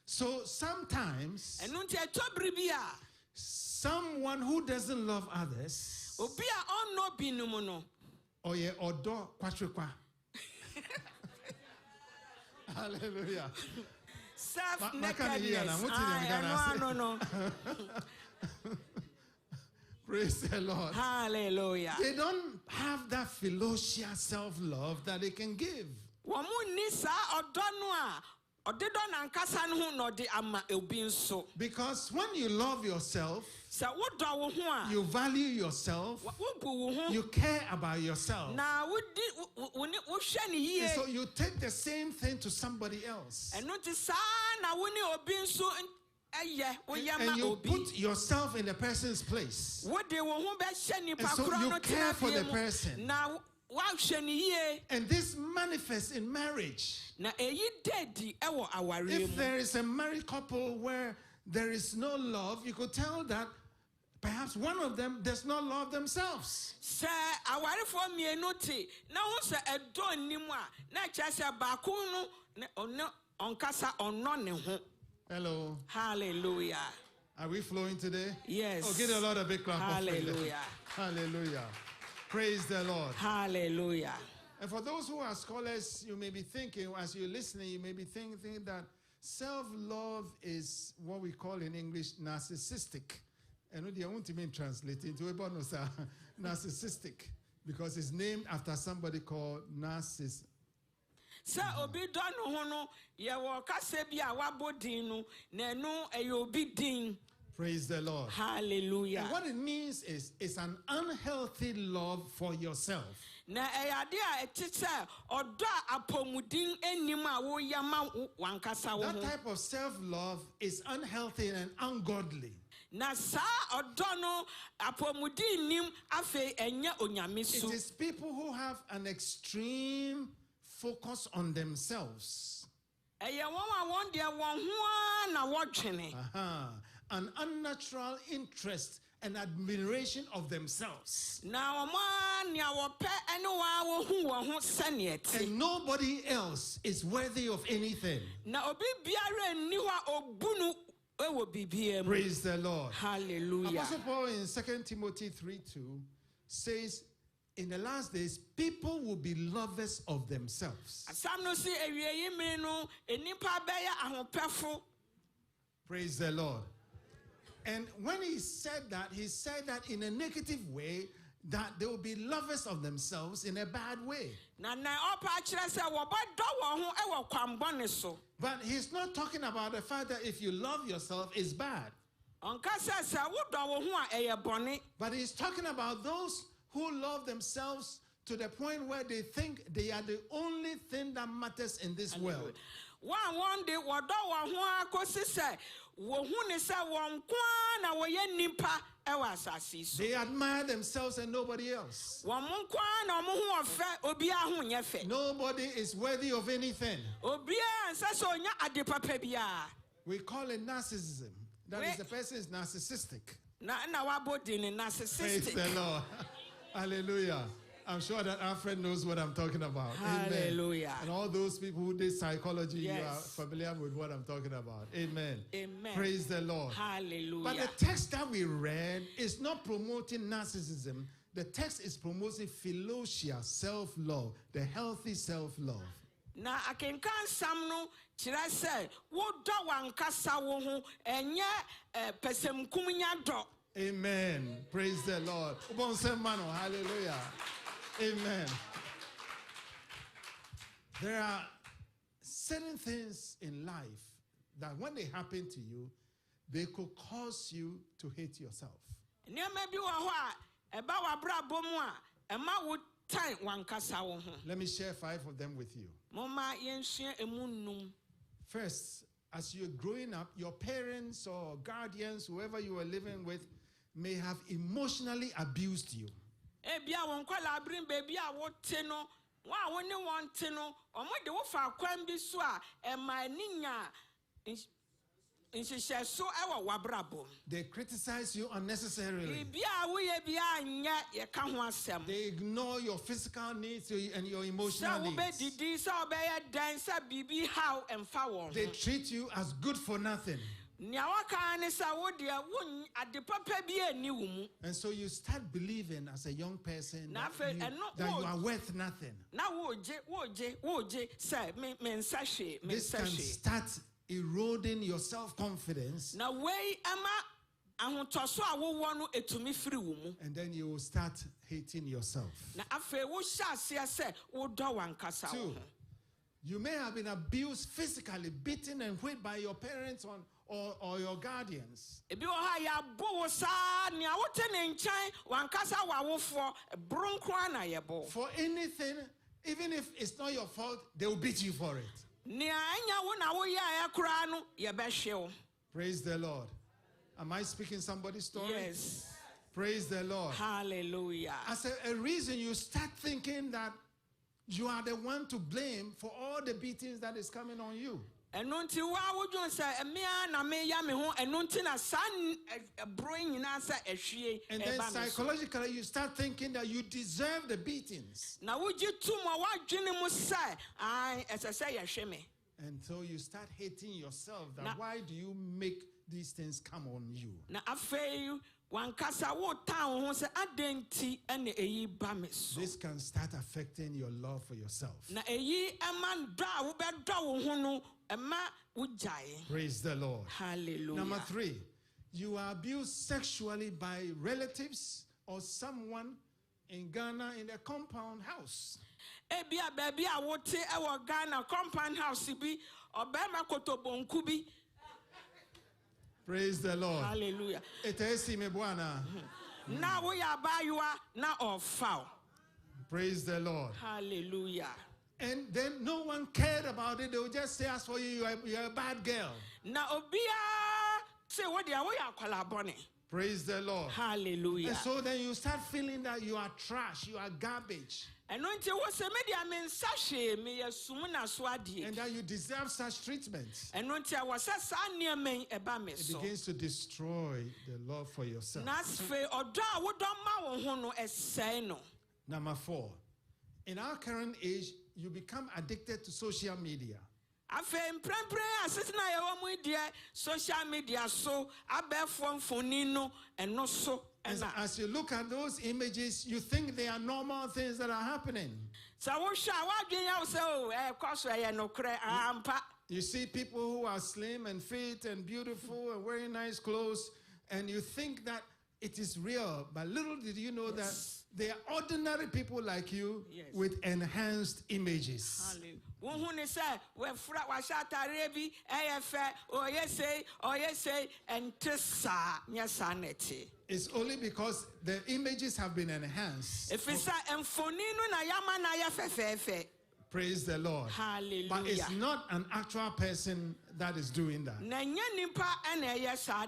F: So sometimes someone who doesn't love others, hallelujah.
A: Self-nakedness. No.
F: Praise the Lord.
A: Hallelujah.
F: They don't have that philosia self-love that they can give. Because when you love yourself, you value yourself, you care about yourself. And so you take the same thing to somebody else. And you put yourself in the person's place. And so you care for the person. And this manifests in marriage. If there is a married couple where there is no love, you could tell that perhaps one of them does not love themselves. Hello.
A: Hallelujah.
F: Are we flowing today?
A: Yes.
F: Oh, give a lot of big clap.
A: Hallelujah.
F: Hallelujah. Praise the Lord.
A: Hallelujah.
F: And for those who are scholars, you may be thinking, as you're listening, you may be thinking that self-love is what we call in English narcissistic. And I want to translate into narcissistic because it's named after somebody called Narcissus. Praise the Lord.
A: Hallelujah.
F: And what it means is it's an unhealthy love for yourself. That type of self-love is unhealthy and ungodly. It is people who have an extreme focus on themselves. An unnatural interest and admiration of themselves.
E: And
F: nobody else is worthy of anything. Praise the Lord.
E: Hallelujah.
F: Apostle Paul in 2 Timothy 3:2 says, in the last days, people will be lovers of themselves. Praise the Lord. And when he said that in a negative way, that they will be lovers of themselves in a bad way. But he's not talking about the fact that if you love yourself, it's bad. But he's talking about those who love themselves to the point where they think they are the only thing that matters in this world. They admire themselves and nobody else. Nobody is worthy of anything. We call it narcissism. That is, the person is narcissistic. Praise the Lord. Hallelujah. I'm sure that Alfred knows what I'm talking about.
E: Hallelujah.
F: Amen. And all those people who did psychology,
E: Yes.
F: you are familiar with what I'm talking about. Amen.
E: Amen.
F: Praise the Lord.
E: Hallelujah.
F: But the text that we read is not promoting narcissism. The text is promoting philosia, self-love, the healthy self-love.
E: Na akenkan sam no kyerɛ sɛ wodɔ wankasa wo ho ɛnyɛ pɛsɛmkum nya dɔ.
F: Amen. Praise the Lord. Hallelujah. Amen. There are certain things in life that when they happen to you, they could cause you to hate yourself.
E: Nneɛma bi wɔ hɔ a ɛba w'abrabɔ mu a ɛma wo tan wankasa wo ho.
F: Let me share 5 of them with you.
E: Momma yɛnsua emu nnum.
F: First, as you're growing up, your parents or guardians, whoever you are living with, may have emotionally abused you.
E: Ebia wo nkwala abrin baby a wo te no, wa wo ne won te no, omo de wo fa kwan bi so a ɛma ninya nhyehyɛ so ɛwɔ w'abrabɔ.
F: They criticize you unnecessarily.
E: Bibia wo ye bia nya ye ka ho asɛm.
F: They ignore your physical needs and your emotional
E: Sa wo be
F: needs.
E: didi sa obɛyɛ dan sa bibi how ɛmfa wɔn.
F: They treat you as good for nothing.
E: Nya waka ne sa wo de wo ade papa bi ani wo mu.
F: And so you start believing as a young person
E: Na
F: that you are worth nothing.
E: Na wo je say me nsa hwe me
F: This
E: nsa
F: can
E: hwe.
F: start eroding your self-confidence.
E: Na wei ama ahotoso a wo wɔ no etumi firi wo mu.
F: And then you will start hating yourself.
E: Na afei wo hyɛ aseɛ sɛ wo dɔ wankasa wo
F: 2,
E: ho.
F: you may have been abused physically, beaten and whipped by your parents or your guardians.
E: Ebi wɔ hɔ a yɛabo wo saa nea wote ne nkyɛn wankasa w'awofoɔ boro nkora na yɛbɔ.
F: For anything, even if it's not your fault, they will beat you for it.
E: Nea ɛnya wo na woyɛ a ɛkoraa no yɛbɛhwe wo.
F: Praise the Lord. Am I speaking somebody's story?
E: Yes.
F: Praise the Lord.
E: Hallelujah.
F: As a reason, you start thinking that you are the one to blame for all the beatings that is coming on you.
E: Ɛno nti wo a wodwo sɛ ɛmea na meya me ho ɛno nti na saa boro nyinaa sɛ ɛhwie
F: And then
E: ɛba me so.
F: psychologically, you start thinking that you deserve the beatings.
E: Na wogye tum a woadwene mu sɛ ai ɛsɛ sɛ yɛhwe me.
F: And so you start hating yourself. That why do you make these things come on you?
E: Na afei wankasa wo tan wo ho sɛ adɛn nti ɛna ɛyi ba me so.
F: This can start affecting your love for yourself.
E: Na ɛyi ɛma dɔ a wobɛdɔ wo ho no ɛma wogyae.
F: Praise the Lord.
E: Hallelujah.
F: Number 3, you are abused sexually by relatives or someone in Ghana in a compound house.
E: Ebia baby a wote ɛwɔ Ghana compound house bi ɔbɛrima kotobonku bi.
F: Praise the Lord.
E: Hallelujah.
F: Etesi me bwana.
E: Na woyɛ abayewa na ɔfa wo.
F: Praise the Lord.
E: Hallelujah.
F: And then no one cared about it. They would just say, as for you, you're a bad girl.
E: Na obia Say what they are kwalabone.
F: Praise the Lord.
E: Hallelujah.
F: And so then you start feeling that you are trash, you are garbage.
E: And
F: that you deserve such treatment.
E: And
F: it begins to destroy the love for yourself. Number 4. In our current age, you become addicted to social media.
E: Social media so
F: as you look at those images, you think they are normal things that are happening. You see people who are slim and fit and beautiful and wearing nice clothes, and you think that it is real, but little did you know that they are ordinary people like you with enhanced images. It's only because the images have been enhanced. Praise the Lord.
E: Hallelujah.
F: But it's not an actual person that is doing that.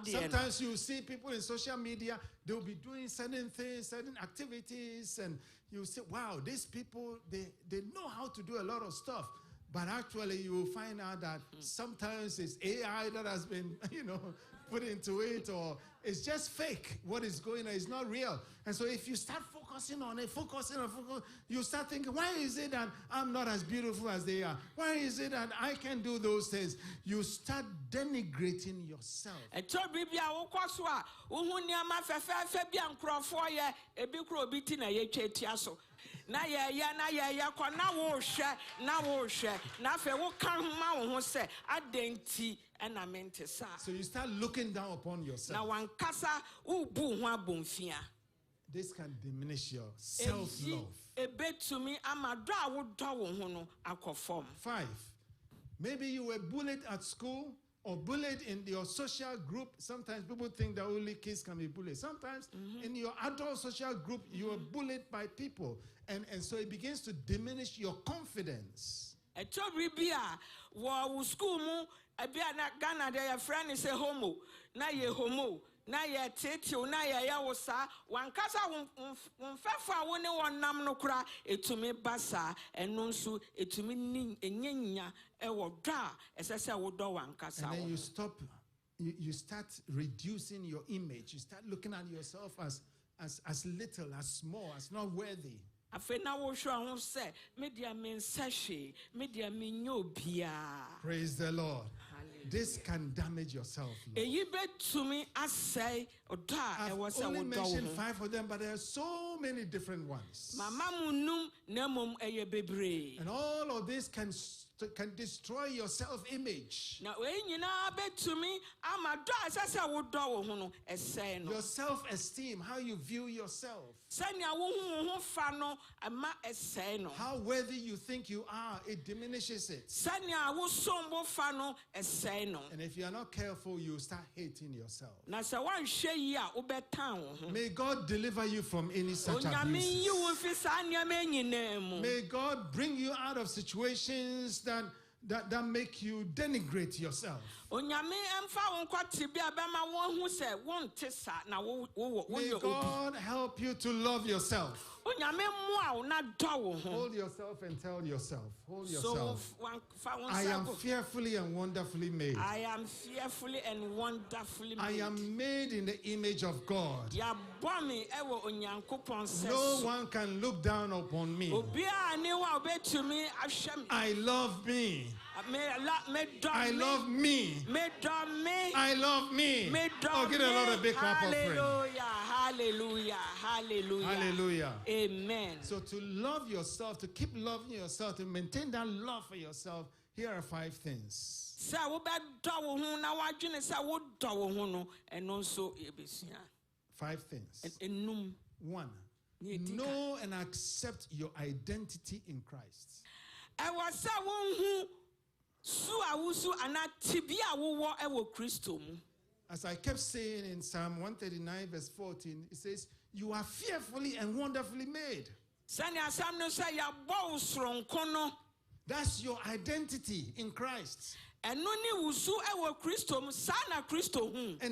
F: Sometimes you see people in social media, they'll be doing certain things, certain activities, and you say, wow, these people, they know how to do a lot of stuff. But actually, you will find out that sometimes it's AI that has been, put into it, or it's just fake. What is going on is not real. And so if you start focusing on it, you start thinking, why is it that I'm not as beautiful as they are? Why is it that I can do those things? You start denigrating yourself. So you start looking down upon yourself. This can diminish your self-love. 5. Maybe you were bullied at school or bullied in your social group. Sometimes people think that only kids can be bullied. Sometimes in your adult social group, you are bullied by people. And so it begins to diminish your confidence.
E: Na ye tete na ye wosa wankasa wonfefa woni wonam no kura etumi basa eno nso etumi enyenya e wodwa esese wodo wankasa.
F: And then you start reducing your image. You start looking at yourself as little, as small, as not worthy. Praise the Lord. This can damage your self-love. I've only mentioned 5 of them, but there are so many different ones. And all of this can destroy your self-image. Your self-esteem, how you view yourself. How worthy you think you are, it diminishes it. And if you are not careful, you start hating yourself. May God deliver you from any such abuses. May God bring you out of situations that make you denigrate yourself. May God help you to love yourself. Hold yourself and tell yourself. Hold yourself. I am fearfully and wonderfully made.
E: I am fearfully and wonderfully made.
F: I am made in the image of God. No one can look down upon me. I love me. I love me. I love me. Oh, get a lot of big clap of praise.
E: Hallelujah. Hallelujah.
F: Hallelujah.
E: Amen.
F: So to love yourself, to keep loving yourself, to maintain that love for yourself, here are 5 things. 5 things. 1. Know and accept your identity in Christ. As I kept saying in Psalm 139 verse 14, it says, you are fearfully and wonderfully made. That's your identity in Christ.
E: And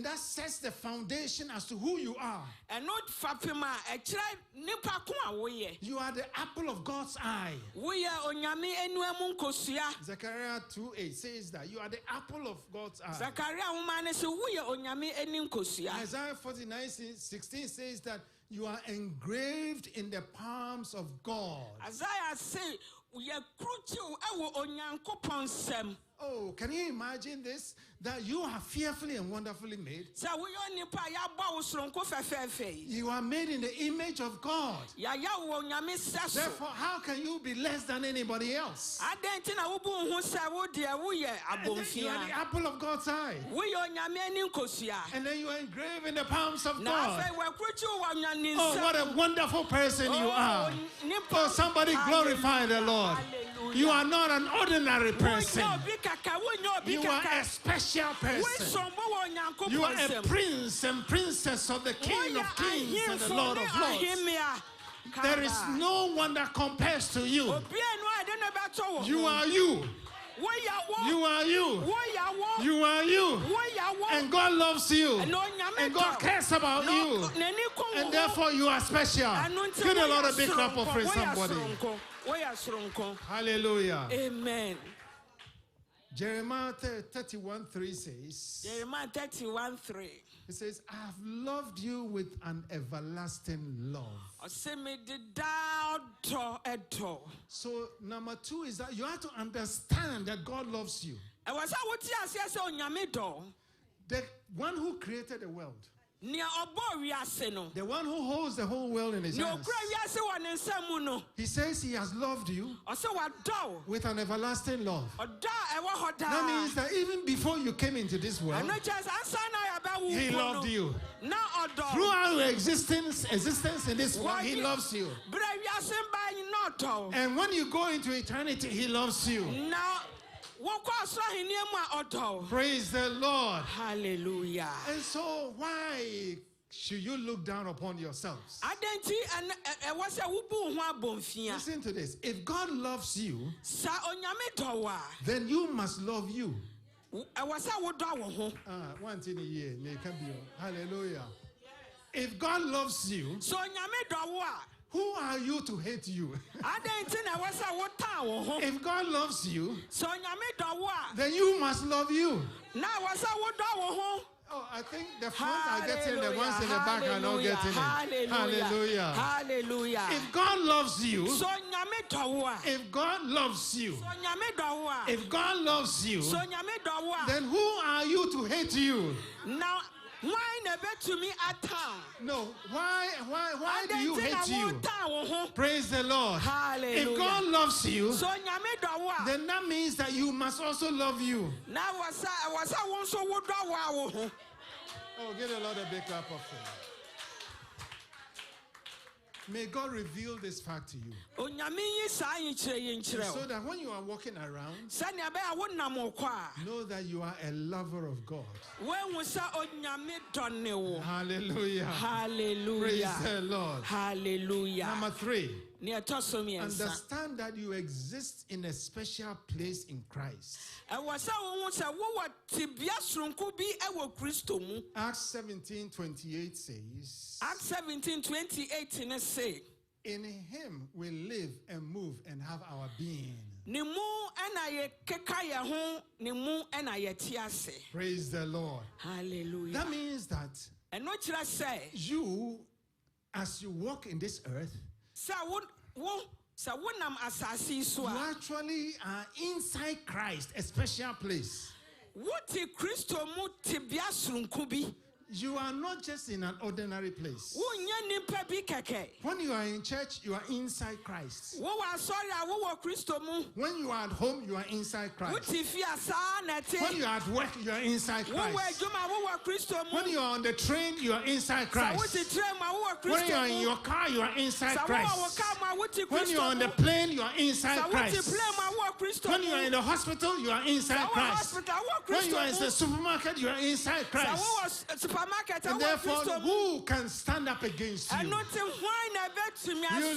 F: that sets the foundation as to who you are. You are the apple of God's eye. Zechariah 2:8 says that you are the apple of God's eye. Isaiah 49:16 says that you are engraved in the palms of God. Oh, can you imagine this? That you are fearfully and wonderfully made. You are made in the image of God. Therefore, how can you be less than anybody else? And you are the apple of God's eye. And then you are engraved in the palms of God. Oh, what a wonderful person you are. Oh, somebody glorify the Lord. You are not an ordinary person. You are a special person. You are a prince and princess of the King of Kings and the Lord of Lords. There is no one that compares to you. You are you. You are you. You are you. And God loves you. And God cares about you. And therefore you are special. Give the Lord a big clap for somebody. Hallelujah.
E: Amen.
F: Jeremiah 31:3 says, it says, I have loved you with an everlasting love. So number 2 is that you have to understand that God loves you. The one who created the world, the one who holds the whole world in his hands, he says he has loved you with an everlasting love. That means that even before you came into this world, he loved you. Throughout your existence in this world, he loves you. And when you go into eternity, he loves you. Praise the Lord.
E: Hallelujah.
F: And so why should you look down upon yourselves? Listen to this. If God loves you, then you must love you. One thing a year, hallelujah. If God loves you, who are you to hate you? If God loves you, then you must love you. Oh, I think the front are getting it, the ones in the back are not getting it. Hallelujah.
E: Hallelujah.
F: If God loves you, if God loves you, if God loves you, then who are you to hate you?
E: Now, why never to me at town?
F: No, why do you hate you? Praise the Lord.
E: Hallelujah.
F: If God loves you, then that means that you must also love you. Oh, get a lot of big clap of it. May God reveal this fact to you. So that when you are walking around, know that you are a lover of God. Hallelujah.
E: Hallelujah.
F: Praise the Lord.
E: Hallelujah.
F: Number 3. Understand that you exist in a special place in Christ. Acts 17:28 says,
E: Acts 17:28 say,
F: in him we live and move and have our being. Praise the Lord.
E: Hallelujah.
F: That means that you, as you walk in this earth, you actually are inside Christ, a special place. You are not just in an ordinary place. When you are in church, you are inside Christ. When you are at home, you are inside Christ. When you are at work, you are inside Christ. When you are on the train, you are inside Christ. When you are in your car, you are inside Christ. When you are on the plane, you are inside Christ. When you are in the hospital, you are inside Christ. When you are in the supermarket, you are inside Christ. And therefore, who can stand up against you? You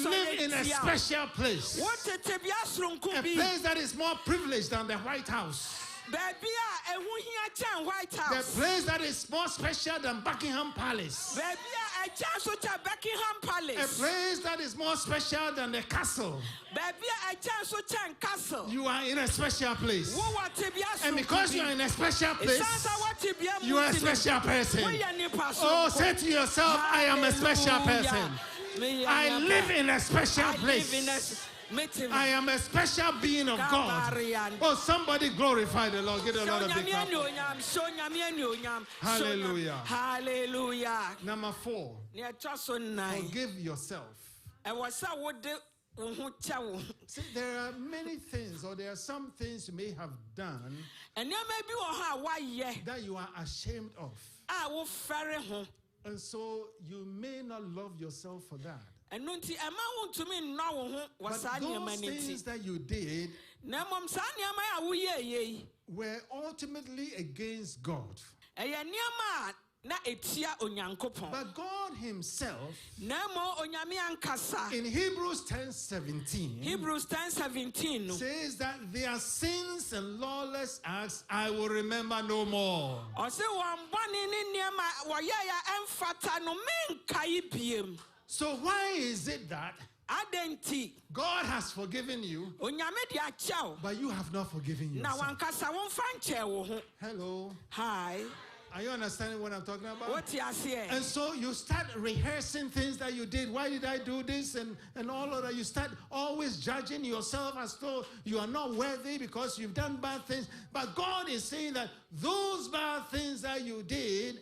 F: live in a special place. A place that is more privileged than the White House. The place that is more special than Buckingham Palace. A place that is more special than the castle. You are in a special place. And because you are in a special place, you are a special person. Oh, say to yourself, I am a special person. I live in a special place. I am a special being of God. Oh, somebody glorify the Lord. Get a lot of big clap. Hallelujah.
C: Hallelujah.
F: Number 4. Forgive yourself. See, there are many things, or there are some things you may have done that you are ashamed of. And so you may not love yourself for that. But those things that you did were ultimately against God. But God himself, in Hebrews 10:17, says that their sins and lawless acts I will remember no more. So why is it that God has forgiven you, but you have not forgiven yourself? Hello.
C: Hi.
F: Are you understanding what I'm talking about?
C: What you say?
F: And so you start rehearsing things that you did. Why did I do this? And all of that. You start always judging yourself as though you are not worthy because you've done bad things. But God is saying that those bad things that you did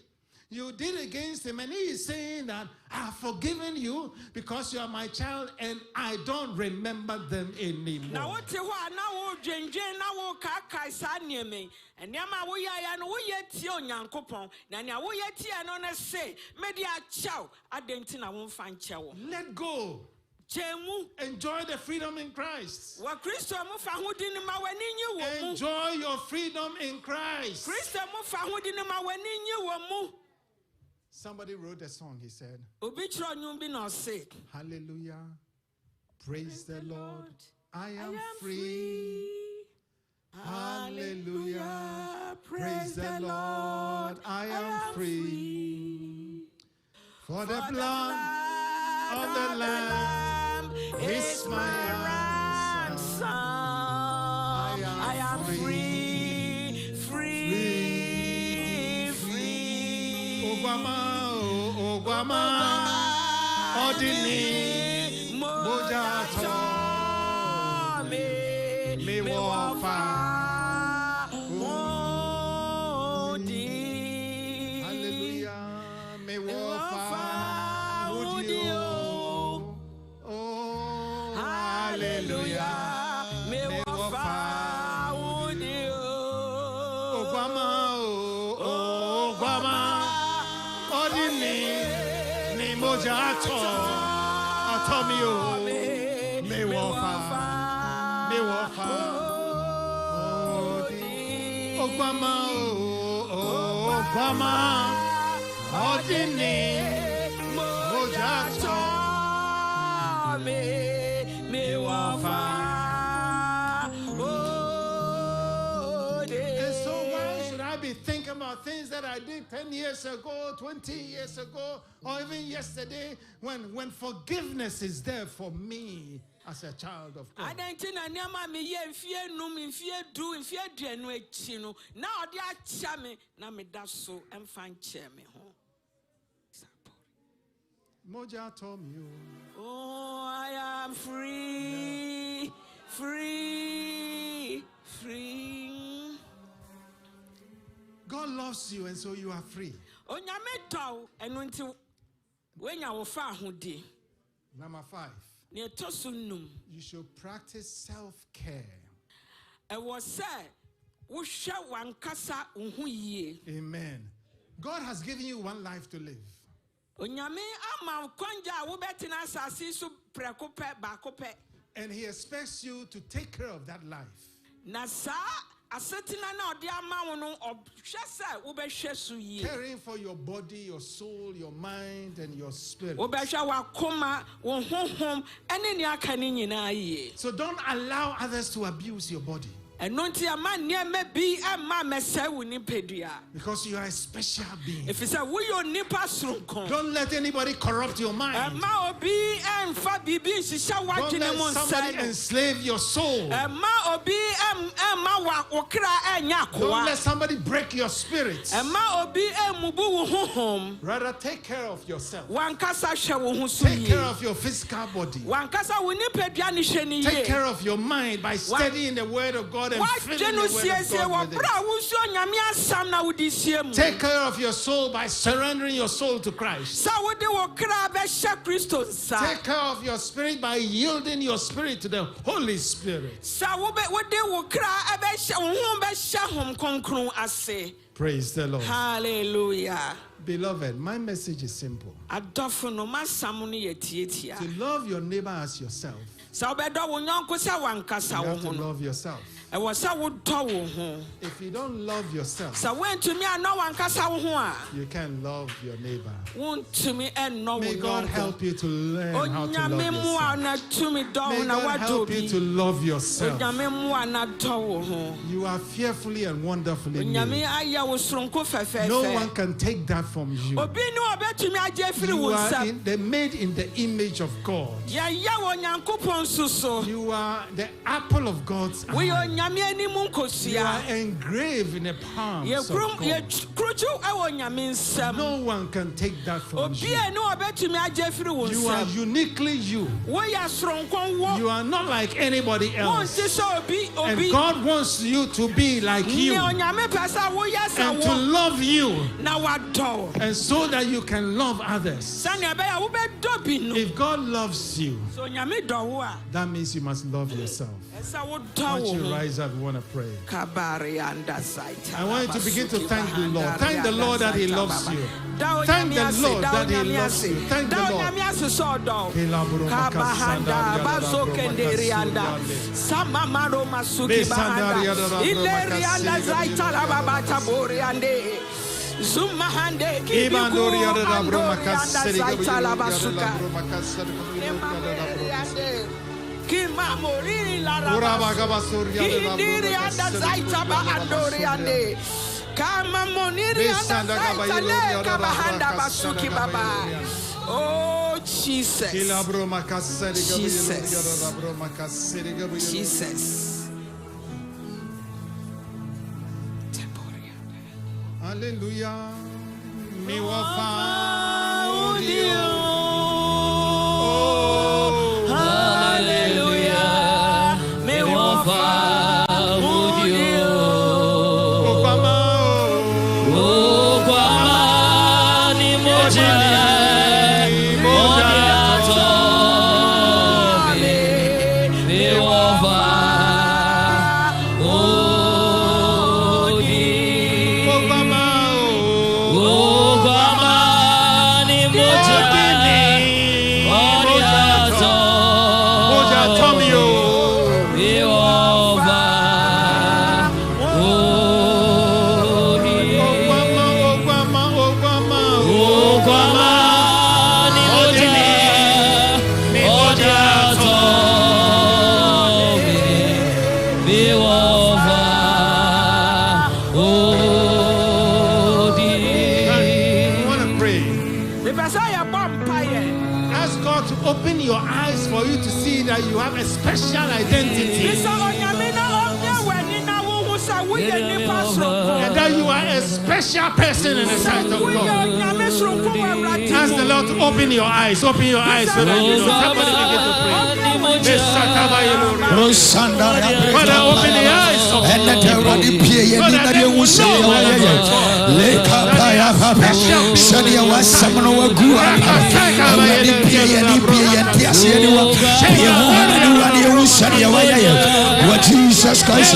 F: against him. And he is saying that I have forgiven you because you are my child and I don't remember them anymore. Now what you want now? Let go. Enjoy the freedom in Christ. Enjoy your freedom in Christ. Somebody wrote a song, he said, hallelujah, praise the Lord, I am free. Hallelujah, praise the Lord, I am free. For the blood of the Lamb is my ransom. I am free, free, free. Obama, Odini, Mojato, me wafa, Odi. Hallelujah, me wafa, Odio. Oh, hallelujah, me wafa, Odio. Obama, Obama. Mojato, Atomio, me wafa, Obama, Obama, Odini, Mojato, me wafa. And so why should I be thinking about things that I did 10 years ago, 20 years ago, or even yesterday, when forgiveness is there for me as a child of God? Moja told me,
C: oh, I am free, free, free.
F: God loves you, and so you are free. Number 5. You should practice self-care. Amen. God has given you one life to live. And he expects you to take care of that life. Caring for your body, your soul, your mind, and your spirit. So don't allow others to abuse your body. Because you are a special being. Don't let anybody corrupt your mind. Don't let somebody enslave your soul. Don't let somebody break your spirit. Rather, take care of yourself. Take care of your physical body. Take care of your mind by studying the word of God and filling the word of God with it. Take care of your soul by surrendering your soul to Christ. Take care of your spirit by yielding your spirit to the Holy Spirit. Praise the Lord.
C: Hallelujah.
F: Beloved, my message is simple. To love your neighbor as yourself. You have to love yourself. If you don't love yourself, you can't love your neighbor. May God help you to learn how to love yourself. May God help you to love yourself. You are fearfully and wonderfully made. No one can take that from you. You are made in the image of God. You are the apple of God's eye. You are engraved in the palms of God. No one can take that from you. You are uniquely you. You are not like anybody else. And God wants you to be like you. And to love you. And so that you can love others. If God loves you, that means you must love yourself. Why don't you rise up? We want to pray. I want you to begin to thank the Lord. Thank the Lord that He loves you. Thank the Lord that He loves you. Thank the
C: Oh Jesus. Jesus.
F: Hallelujah. Open your eyes for you to see that you have a special identity. And that you are a special person in the sight of God. Ask the Lord to open your eyes. Open your eyes so that you know. Somebody begin to pray. Father, open the eyes of God.
G: Jesus Christ,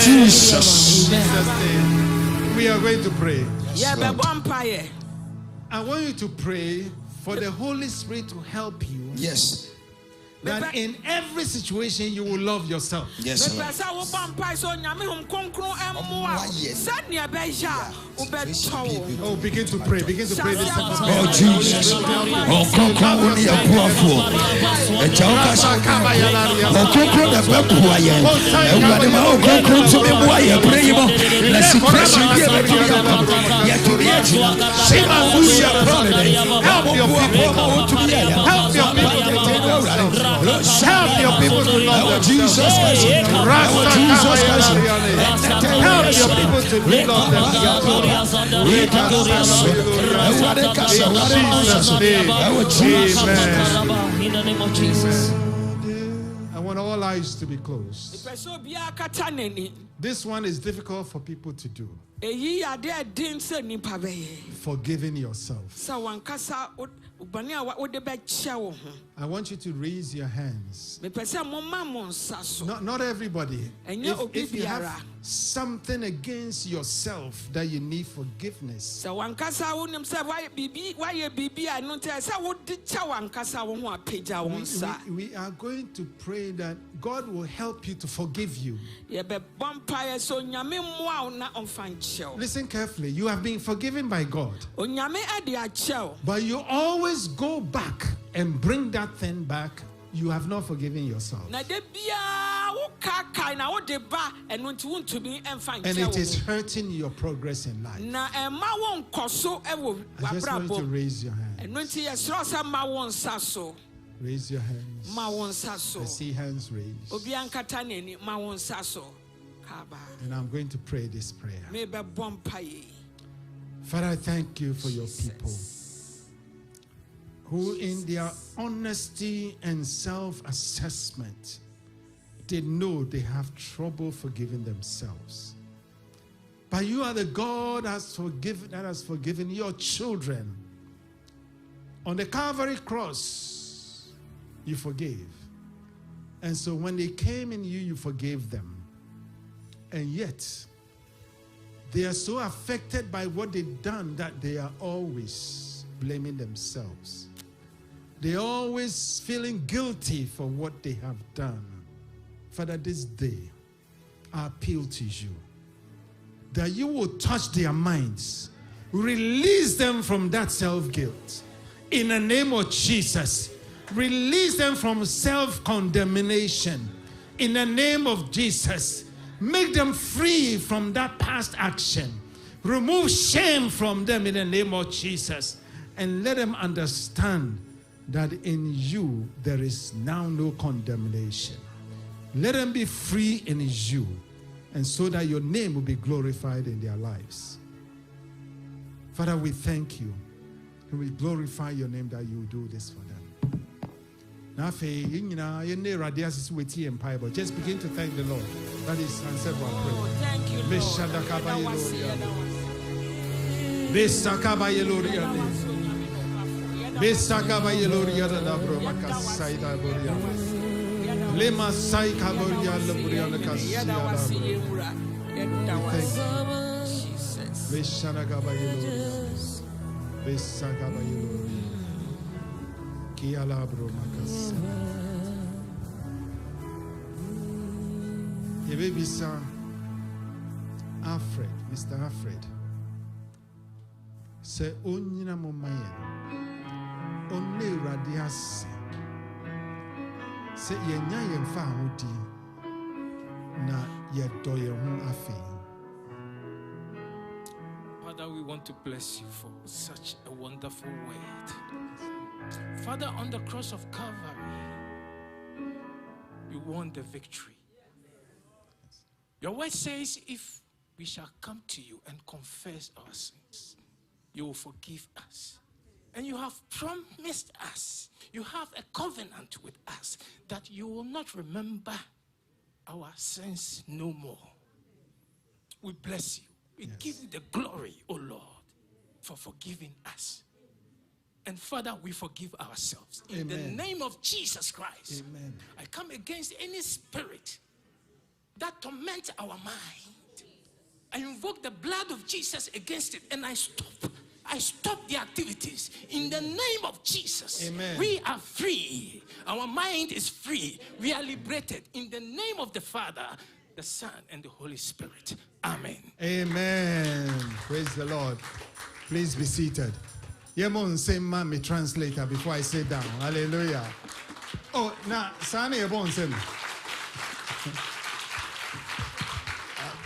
F: Jesus. We are going to pray. I want you to pray for the Holy Spirit to help you.
G: Yes.
F: That in every situation you will love yourself.
G: Yes.
F: Oh, begin to pray. Begin to pray this.
G: Oh, Jesus. Oh,
F: help your people to love
G: Jesus Christ.
F: Jesus Christ. Help your people to love themselves.
E: In the name of Jesus.
F: I want all eyes to be closed. This one is difficult for people to do. Forgiving yourself. I want you to raise your hands. Not everybody. If you have something against yourself that you need forgiveness, we are going to pray that God will help you to forgive you. Listen carefully. You have been forgiven by God, but you always go back and bring that thing back. You have not forgiven yourself. And it is hurting your progress in life. I just want you to raise your hand. Raise your hands. I see hands raised. And I'm going to pray this prayer. Father, I thank you for your people who in their honesty and self-assessment they know they have trouble forgiving themselves. But you are the God that has forgiven your children. On the Calvary cross, you forgave. And so when they came in you, you forgave them. And yet, they are so affected by what they've done that they are always blaming themselves. They're always feeling guilty for what they have done. Father, this day, I appeal to you that you will touch their minds, release them from that self-guilt. In the name of Jesus, release them from self-condemnation. In the name of Jesus, make them free from that past action. Remove shame from them in the name of Jesus. And let them understand that in you there is now no condemnation. Let them be free in you, and so that your name will be glorified in their lives. Father, we thank you, and we glorify your name that you will do this for them. Just begin to thank the Lord. That is answered our prayer.
E: Thank you, Lord.
F: Lema sai kaboria loburia lakasia Beshana gabayelo Besa gabayelo Kiala bro makasa Yebebisa Alfred, Mr. Alfred Se onyina momaye Onne radiasi Se yenya yemfa hodi na yedo ye ho afi.
E: Father, we want to bless you for such a wonderful word. Father, on the cross of Calvary, you won the victory.
H: Your word says, if we shall come to you and confess our sins, you will forgive us. And you have promised us, you have a covenant with us, that you will not remember our sins no more. We bless you. We give you the glory, O Lord, for forgiving us. And Father, we forgive ourselves. In the name of Jesus Christ, I come against any spirit that torments our mind. I invoke the blood of Jesus against it, and I stop the activities. In the name of Jesus, we are free. Our mind is free. We are liberated. In the name of the Father, the Son, and the Holy Spirit. Amen.
F: Amen. Praise the Lord. Please be seated. Yemon same man me translator before I sit down. Hallelujah. Oh, now Sani Yebon same.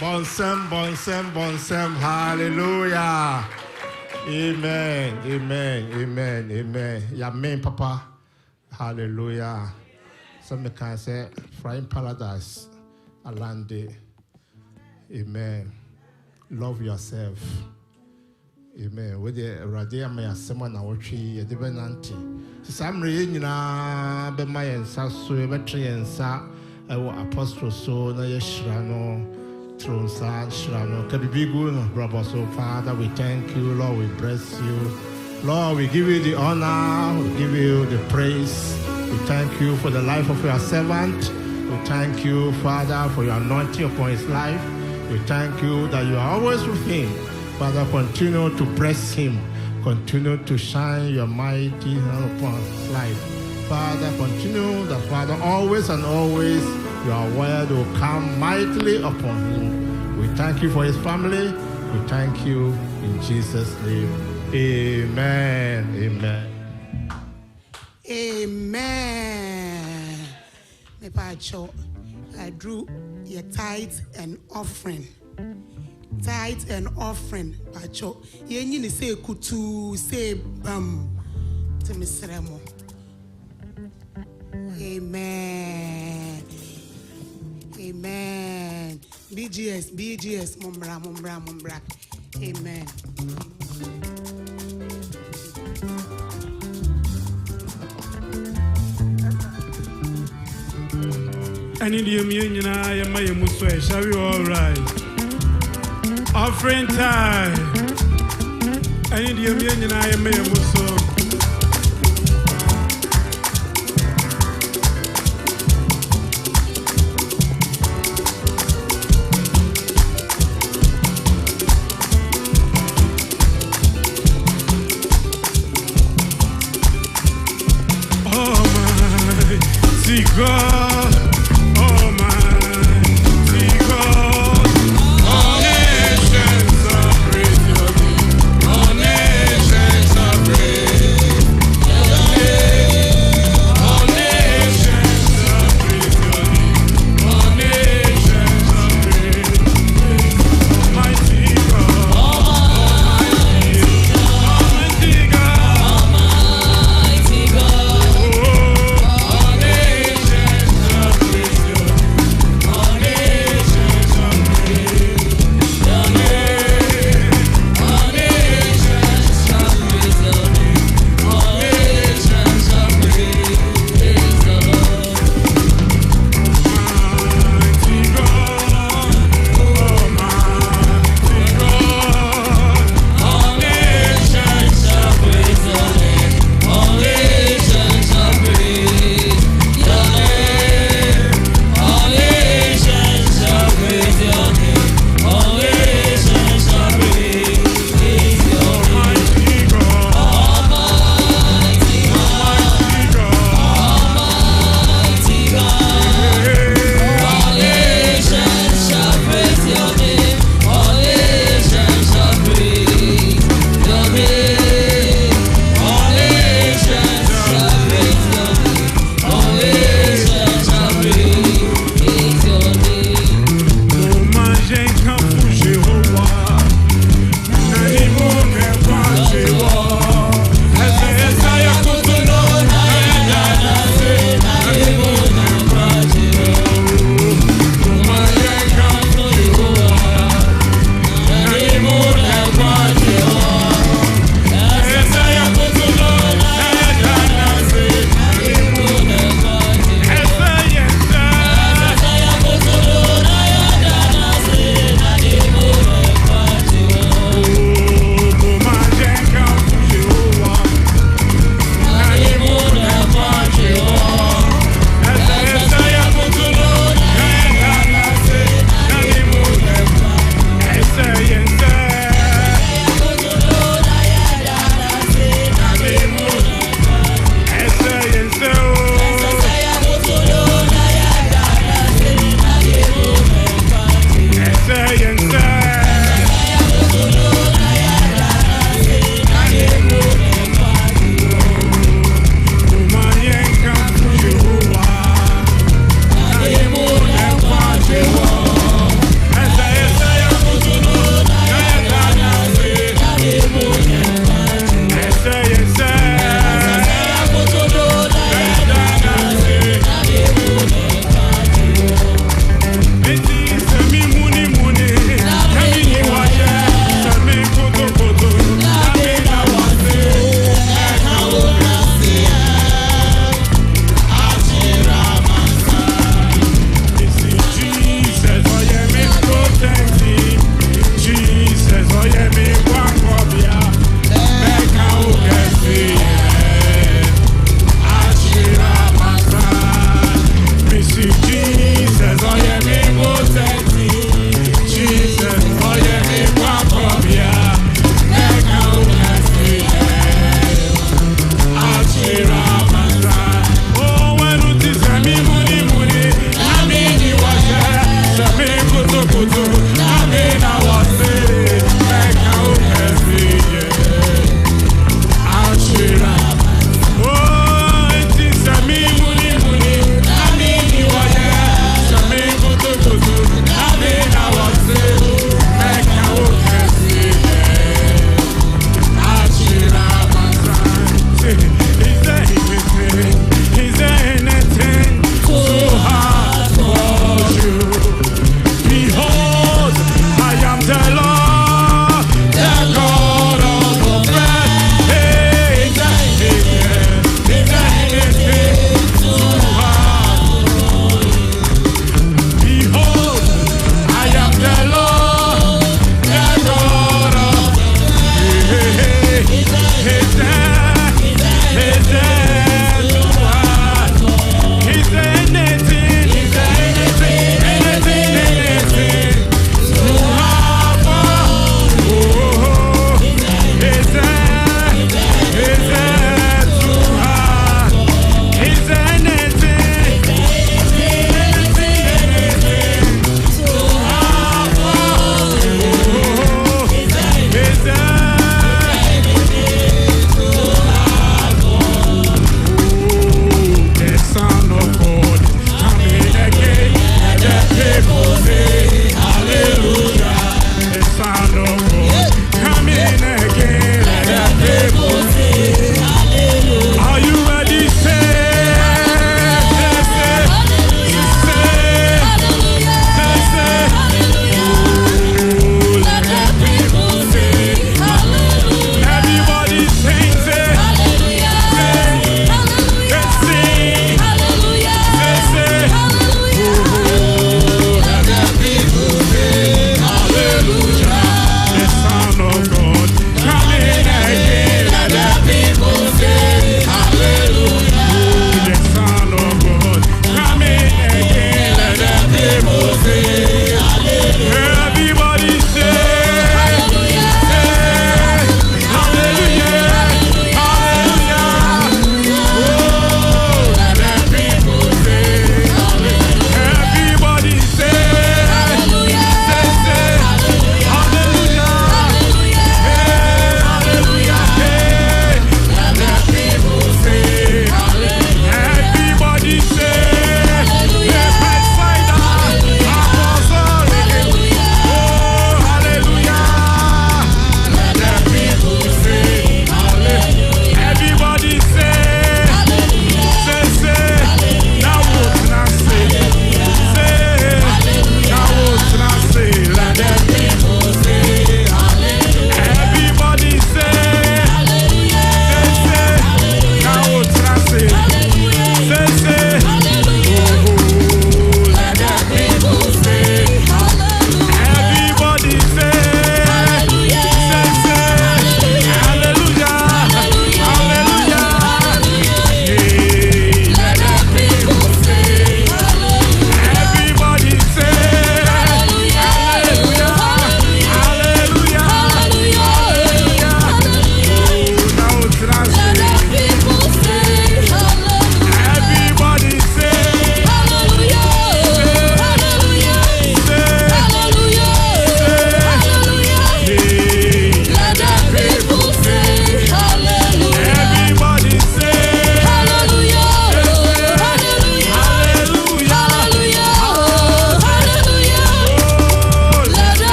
D: Bonsem. Hallelujah. Amen. Yamen, Papa. Hallelujah. Some can say, frying paradise, Alande. Amen. Love yourself. Amen. With the Radia may someone our tree, a divinity. Some reunion, be my and Sasu, Betri and Sa, Apostle so, no Yeshrano. Can be good, brother. So, Father, we thank you, Lord. We bless you, Lord. We give you the honor, we give you the praise. We thank you for the life of your servant. We thank you, Father, for your anointing upon his life. We thank you that you are always with him. Father, continue to bless him. Continue to shine your mighty hand upon his life. Father, continue that, Father, always and always your word will come mightily upon him. We thank you for his family. We thank you in Jesus' name. Amen.
C: Me pacho, I drew your tithe and offering. Tithe and offering, pacho. Yenyi say kutu, say bam. To me seremo. Amen. BGS, mumbra. Amen.
I: I need you, shall we all rise? Offering time. I need you, God, oh my, see God, all nations are praise your name, all nations are praise.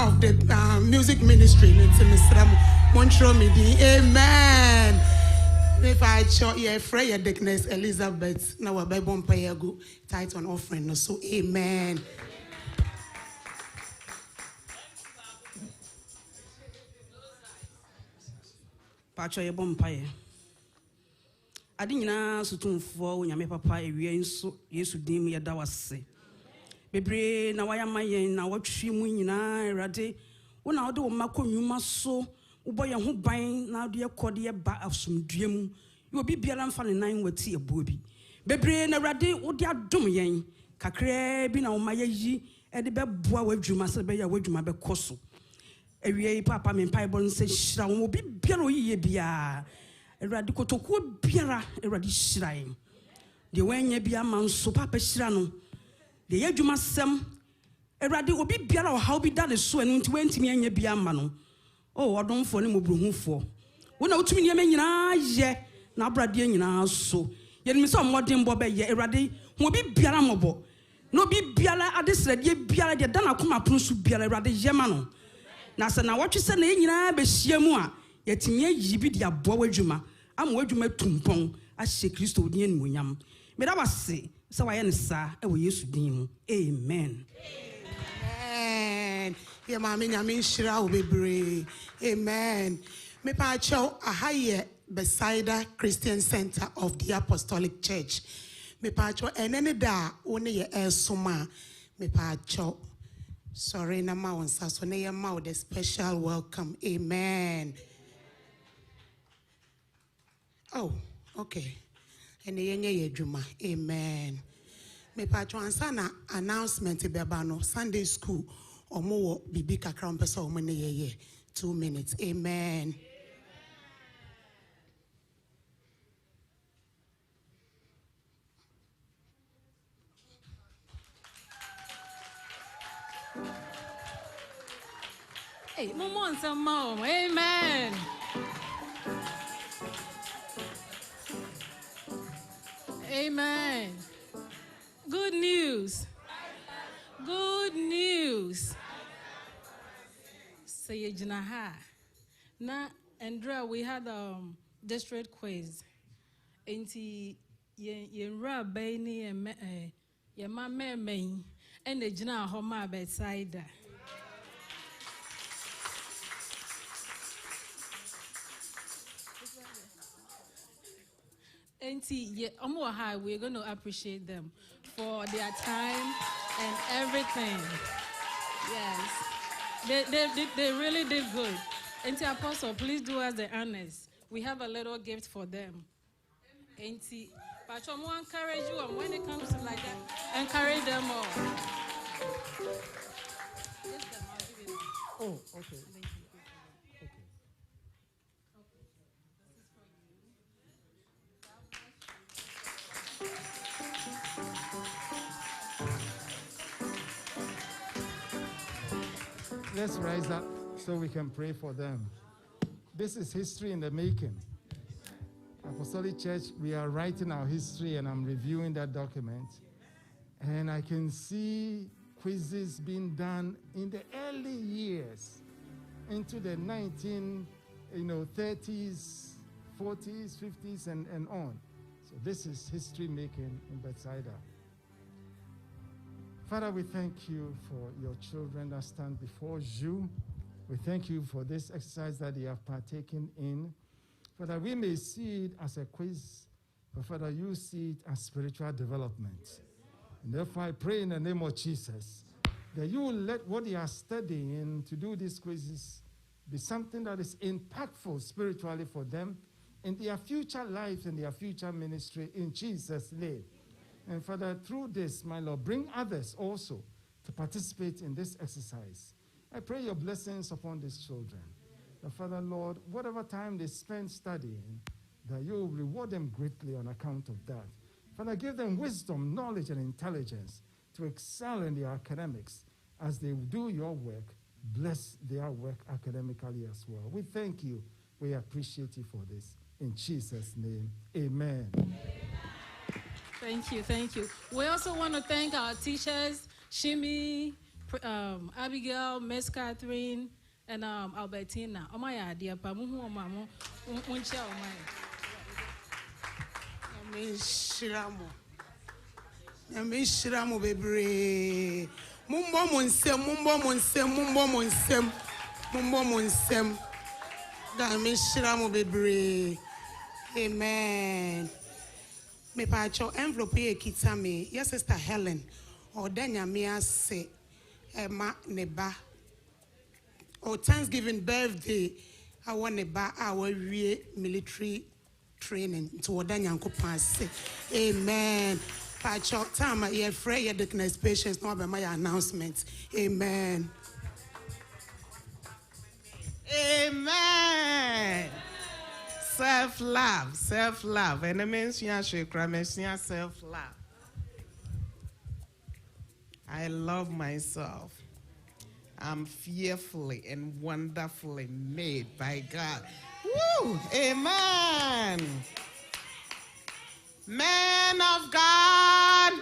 C: of the music ministry. Amen. If I show you Freya Dickness Elizabeth, now a Bible empire go tight on offering. So amen.
J: Pacho ye bompaye. Adi nyina sotumfo onyame papa ewie nso Yesu dim ye da wase. Bebre na waya mayen na watwi mu nyina Awurade wo na wode wo makonwuma so wo boye ho ban na wode ekode ye ba asomdue mu yo bibiara mfa ne nan wati ebuo bi. Bebre na Awurade wo de adom yen kakra bi na wo maye yi e de beboa wadwuma se be ya wadwuma be koso. Ewie papa me pai bon se hira wo bibiara oyiye bia Awurade kotoko biara Awurade hira yen de wanya bia manso papa hira no de yadwuma sem Awurade obi biara o haw bi da ne so enu nti wantimi anya bia ma no o odonfo ne mobruhufo wo na wotumi ne nyina ye na abrade nyina so ye ne so modern bo be ye Awurade ho obi biara mobo no obi biara adesrade biara de da na koma pon so biara Awurade ye ma no na se na wotwe se na nyina be hia mu a yetimi ayi bi de aboa wadwuma ama wadwuma tumpon ahye Kristo din animonyam me da wase se waye ne sa e wo Yesu din mu amen
C: amen ye ma me nyame nhira wo bebre amen me pa cho ahaye beside Christian Center of the Apostolic Church me pa cho enene da one ye esoma me pa cho sorry na ma wonsa so na ye ma the special welcome amen oh okay and ye dwuma amen me patro ansa na announcement beba no Sunday school omo wo bibi kakra mpesa omo ne ye 2 minutes amen
K: Hey, Momo and some more. Amen. Amen. Good news. Good news. Say Jinaha. Na Andrea, we had district quiz. Enti ye rabbi ni ye ma me and the Jina homa bedside. We're going to appreciate them for their time and everything. Yes, they really did good. Auntie Apostle, please do us the honors. We have a little gift for them. Auntie, but I want to encourage you, and when it comes to like that, encourage them all.
F: Oh, okay. Let's rise up so we can pray for them. This is history in the making. Apostolic Church, we are writing our history, and I'm reviewing that document. And I can see quizzes being done in the early years, into the 1930s, 40s, 50s, and on. So this is history making in Bethsaida. Father, we thank you for your children that stand before you. We thank you for this exercise that they have partaken in. Father, we may see it as a quiz, but Father, you see it as spiritual development. And therefore, I pray in the name of Jesus that you will let what they are studying to do these quizzes be something that is impactful spiritually for them in their future life and their future ministry in Jesus' name. And Father, through this, my Lord, bring others also to participate in this exercise. I pray your blessings upon these children. That Father, Lord, whatever time they spend studying, that you will reward them greatly on account of that. Father, give them wisdom, knowledge, and intelligence to excel in their academics as they do your work. Bless their work academically as well. We thank you. We appreciate you for this. In Jesus' name, amen.
K: Thank you. We also want to thank our teachers, Shimi, Abigail, Miss Catherine, and Albertina. Oh my dear, Pamu, Mamma, Muncha,
C: Shiramu bebre. Mumbo monsem. Shiramu bebre. Amen. Me pacho envelope e kita me. Yes, Sister Helen. Or Danya Mia say Emma Neba. Or Thanksgiving birthday. I want neba our military training to Danya Kupase. Amen. Pacho time you're afraid you're the next patients not by my announcement. Amen.
L: Amen. Self-love. And it means self-love. I love myself. I'm fearfully and wonderfully made by God. Woo! Amen. Man of God.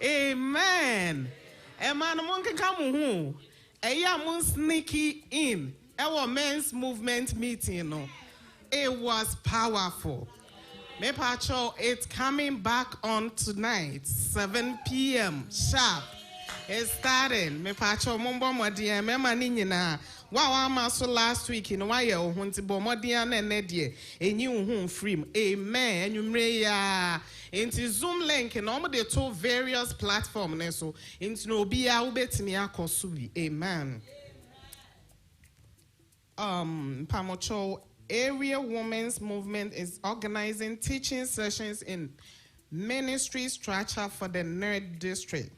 L: Amen. Amen. Monkey come home. Mun sneaky in our men's movement meeting. No, it was powerful. Me pacho, it's coming back on tonight, 7 p.m. sharp. It's starting. Me pacho mumbo modia me mani na. Wow, I'm so last week in why you want to bo modia and nedie. And you home free. Amen. And you may into Zoom link and all the two various platforms. So into no be a ubetinia kosubi. Amen. Pamocho Area Women's Movement is organizing teaching sessions in ministry structure for the Nerd District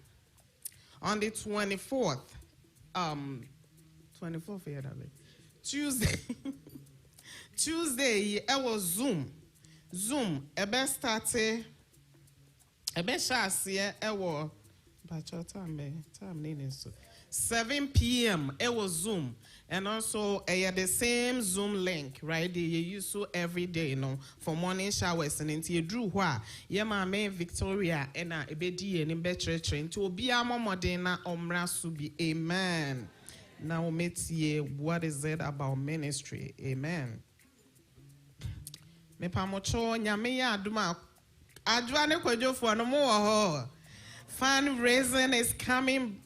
L: on the 24th. 24th, yeah, Tuesday. Tuesday, it was Zoom. Ebe started. Ebe shasi it was. But your time 7 p.m. It was Zoom. And also, the same Zoom link, right? You use so every day, you know, for morning showers. And until you drew what? Yeah, my main Victoria and a bedi and in better train to be a modena omra subi. Amen. Now, let's see what is it about ministry? Amen. Me pamocho nyame ya aduma adwane kwajo for no more. Fundraising is coming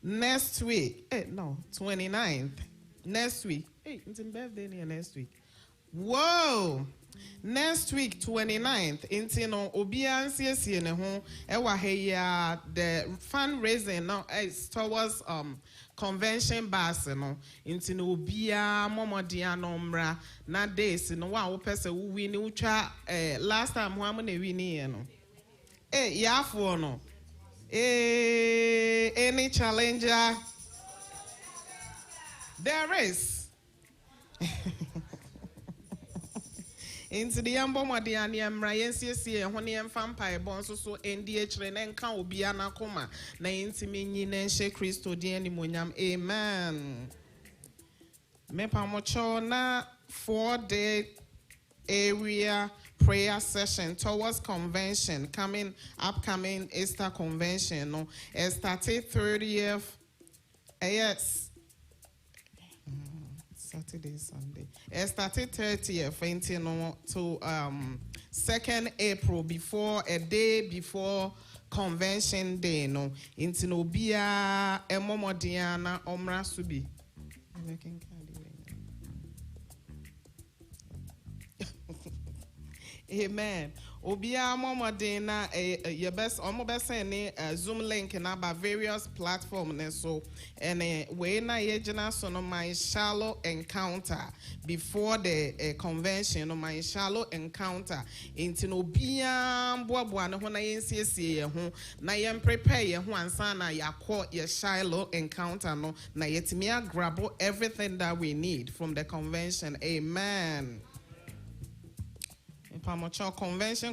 L: next week. 29th. Next week. It's in birthday near next week. Whoa! Next week, 29th. Into no obiansi ne ho ewa heya the fundraising now is towards convention bus no into no obia momodia nomra na days no wa wo pese wo win utwa last time ho am na win no. Yafo no. Any challenger? There is. Into the Yambo Madiani and Ryan when he and Vampire Bonso so NDH and Kan Obiana Koma, na intimini Nenshe Christo Diani Munyam. Amen. Mepamochona 4-day area prayer session towards convention upcoming Easter convention. No, it started 30th. Yes. Saturday, Sunday. It started 30th to 2nd April a day before convention day. No, into no bia emomodiana omra subi. Amen. Obia mama dena your best saying Zoom link and about various platforms and so and we na yejina so no my shallow encounter before the convention no my shallow encounter into no bia boa no na yensiesie ye ho na yem prepare ye ho ansa na yakọ ye shallow encounter no na yetimi grab everything that we need from the convention. Amen. Pamocho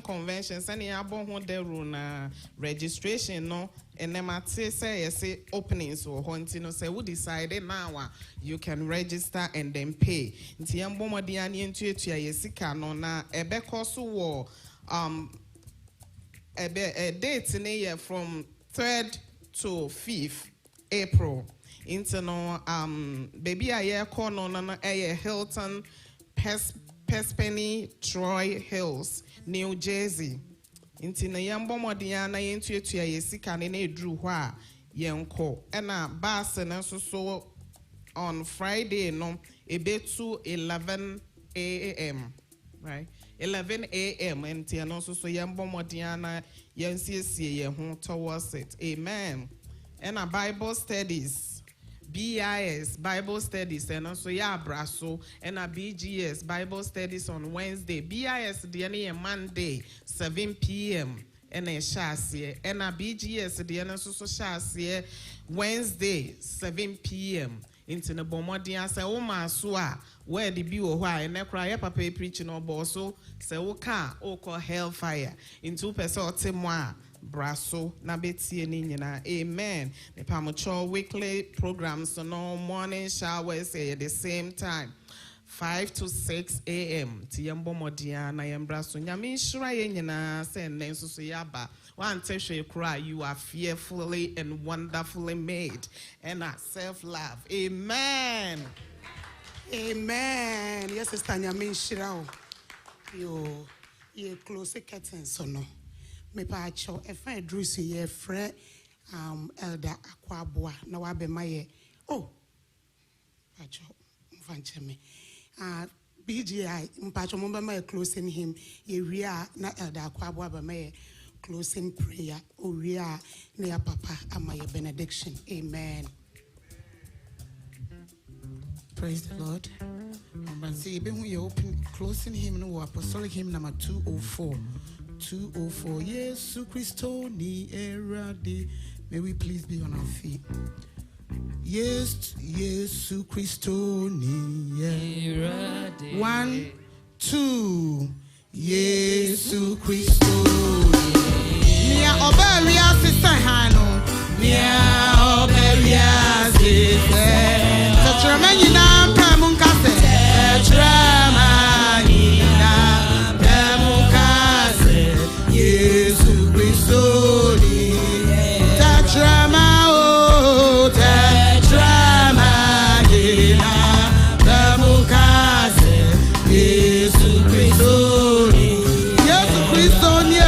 L: convention send ya bon ho de na registration no and them at say opening so no say we decide now you can register and then pay nti yambo modiani ntu etua yesika no na ebe koso wo a date ne from 3rd to 5th April. Baby I corner no Hilton Pespenny Troy Hills, New Jersey. Into the young Bomodiana into a sika and drew wha yenko. And a bass and so on Friday, no, a bit to 11 a.m. Right? 11 a.m. and also so young Bomodiana yen see towards it. Amen. And a Bible studies. BIS Bible studies and also brasso and a BGS Bible studies on Wednesday. BIS the Monday 7 p.m. and a chassis and a BGS the also chassis Wednesday 7 p.m. into the Bomodia say Swa where the bio why and cry papa preaching or bosso say oka call hellfire into person Brasso na betie ni nyina. Amen. The Pamucho weekly programs so no morning showers at the same time 5 to 6 a.m. Tiyambo modia na yembraso nyame shira ye nyina send nenso so yaba one teshe cry you are fearfully and wonderfully made and are self-love. Amen.
C: Amen. Yes, sister nyame shira yo ye close curtains so no me pacho e fa drusu ye fre elder Akwaboa na wa be maye oh pacho mfanche me BGI mpacho mo be maye closing him ye ria na elder Akwaboa be maye closing prayer o ria na ya papa amaye benediction. Amen.
M: Praise the Lord. See, when you open closing hymn no apostolic hymn number 204. 204. Yesu Christo ni erade. May we please be on our feet. Yes, Yesu Christo ni erade. 1, 2. Yesu Christo ni obelia sister hano. Nia obelia sister. Tetremeni na pramunkase. Tetremeni na pramunkase. Yesu Christo ni tetrema o tetremeni na pramunkase. Yesu Christo ni Yesu Christo ni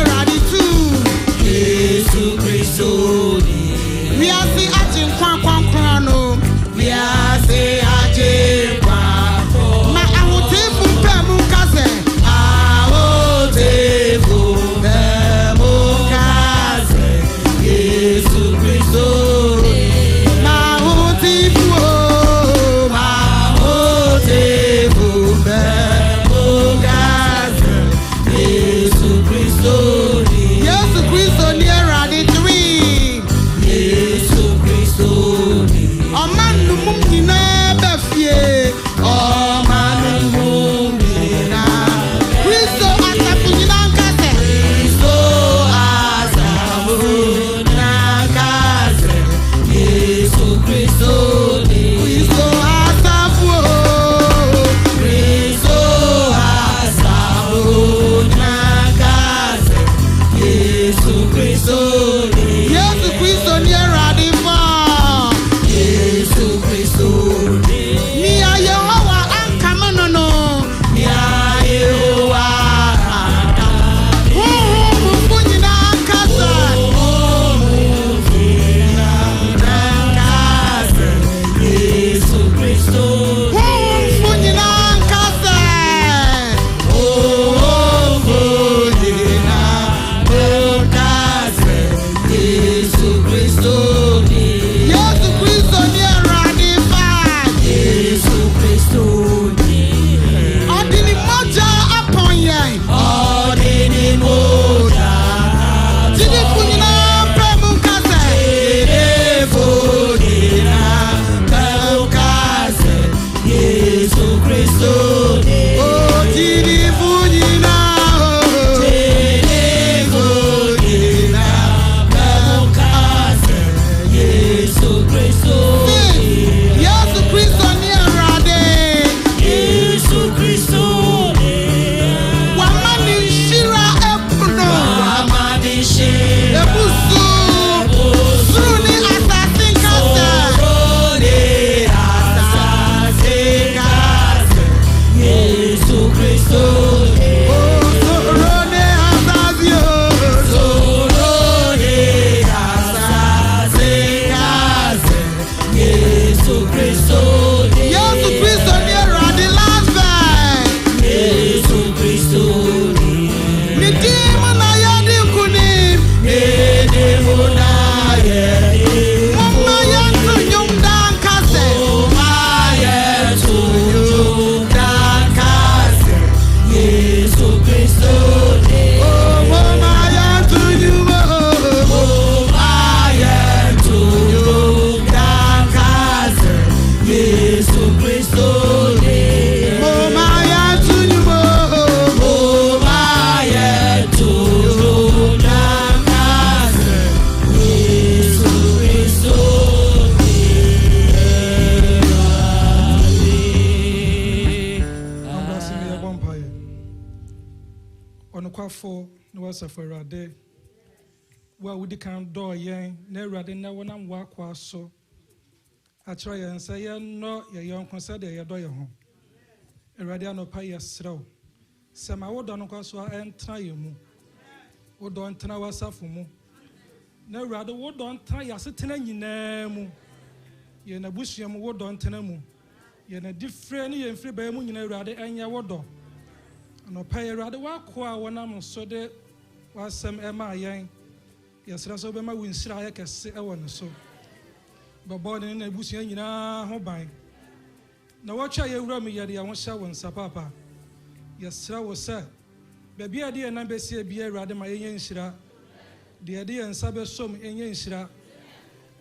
I: Onokwafo no wasa for Rade. Wa wudi kan do yen na Rade na wonam wa kwa so. Atra yen say yen no ye yon konsa de ye do ye ho. Rade anopa ye srew. Sema wo do no kwa so entra ye mu. Wo do entra wasafo mu. Na Rade wo do entra ya setena nyina mu. Ye na busuam wo do entra mu. Ye na different ni ye mfiri ba mu nyina Rade enya wo do. No pay rather walk when I'm so de was some Emma Yang. Yes, that's over my win. I can say I want so. But born in a bush, you know, home buying. Now, watch I run me yet. I want shower and papa. Yes, sir, was sir. Baby, idea and I say be rather my yen shira. The idea and sabe some yen shira.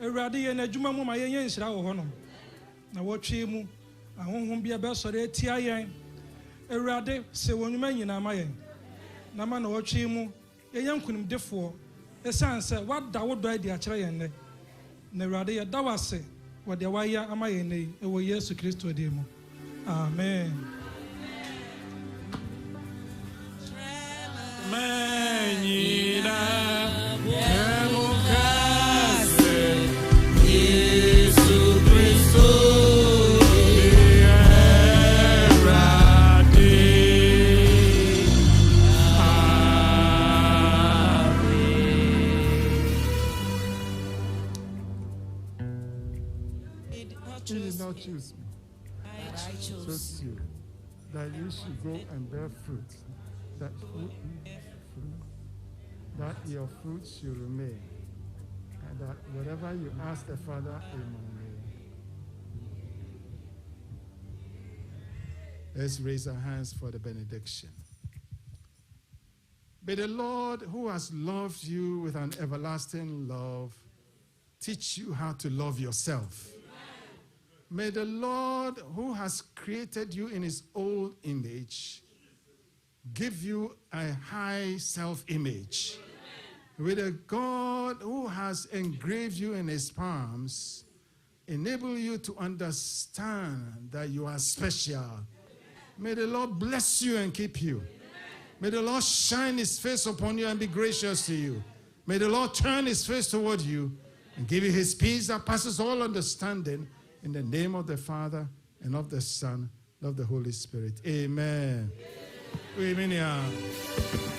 I: A radi and a juma my yen shira or honor. Now, watch him. I won't be a best or a tia. Erade se wonuma nyina mayen na ma na wotwe mu yeyam kunim defo esan se wada wodo adi a kire yen ne na Erade ye da wase wode waya amayen ne e wo Yesu Kristo de mu amen
B: Menina
F: choose me. I chose you, that you should go and bear fruit, that your fruit should remain, and that whatever you ask the Father in my name. Let's raise our hands for the benediction. May the Lord, who has loved you with an everlasting love, teach you how to love yourself. May the Lord, who has created you in his own image, give you a high self-image. May the God who has engraved you in his palms enable you to understand that you are special. May the Lord bless you and keep you. May the Lord shine his face upon you and be gracious to you. May the Lord turn his face toward you and give you his peace that passes all understanding. In the name of the Father, and of the Son, and of the Holy Spirit. Amen. Amen.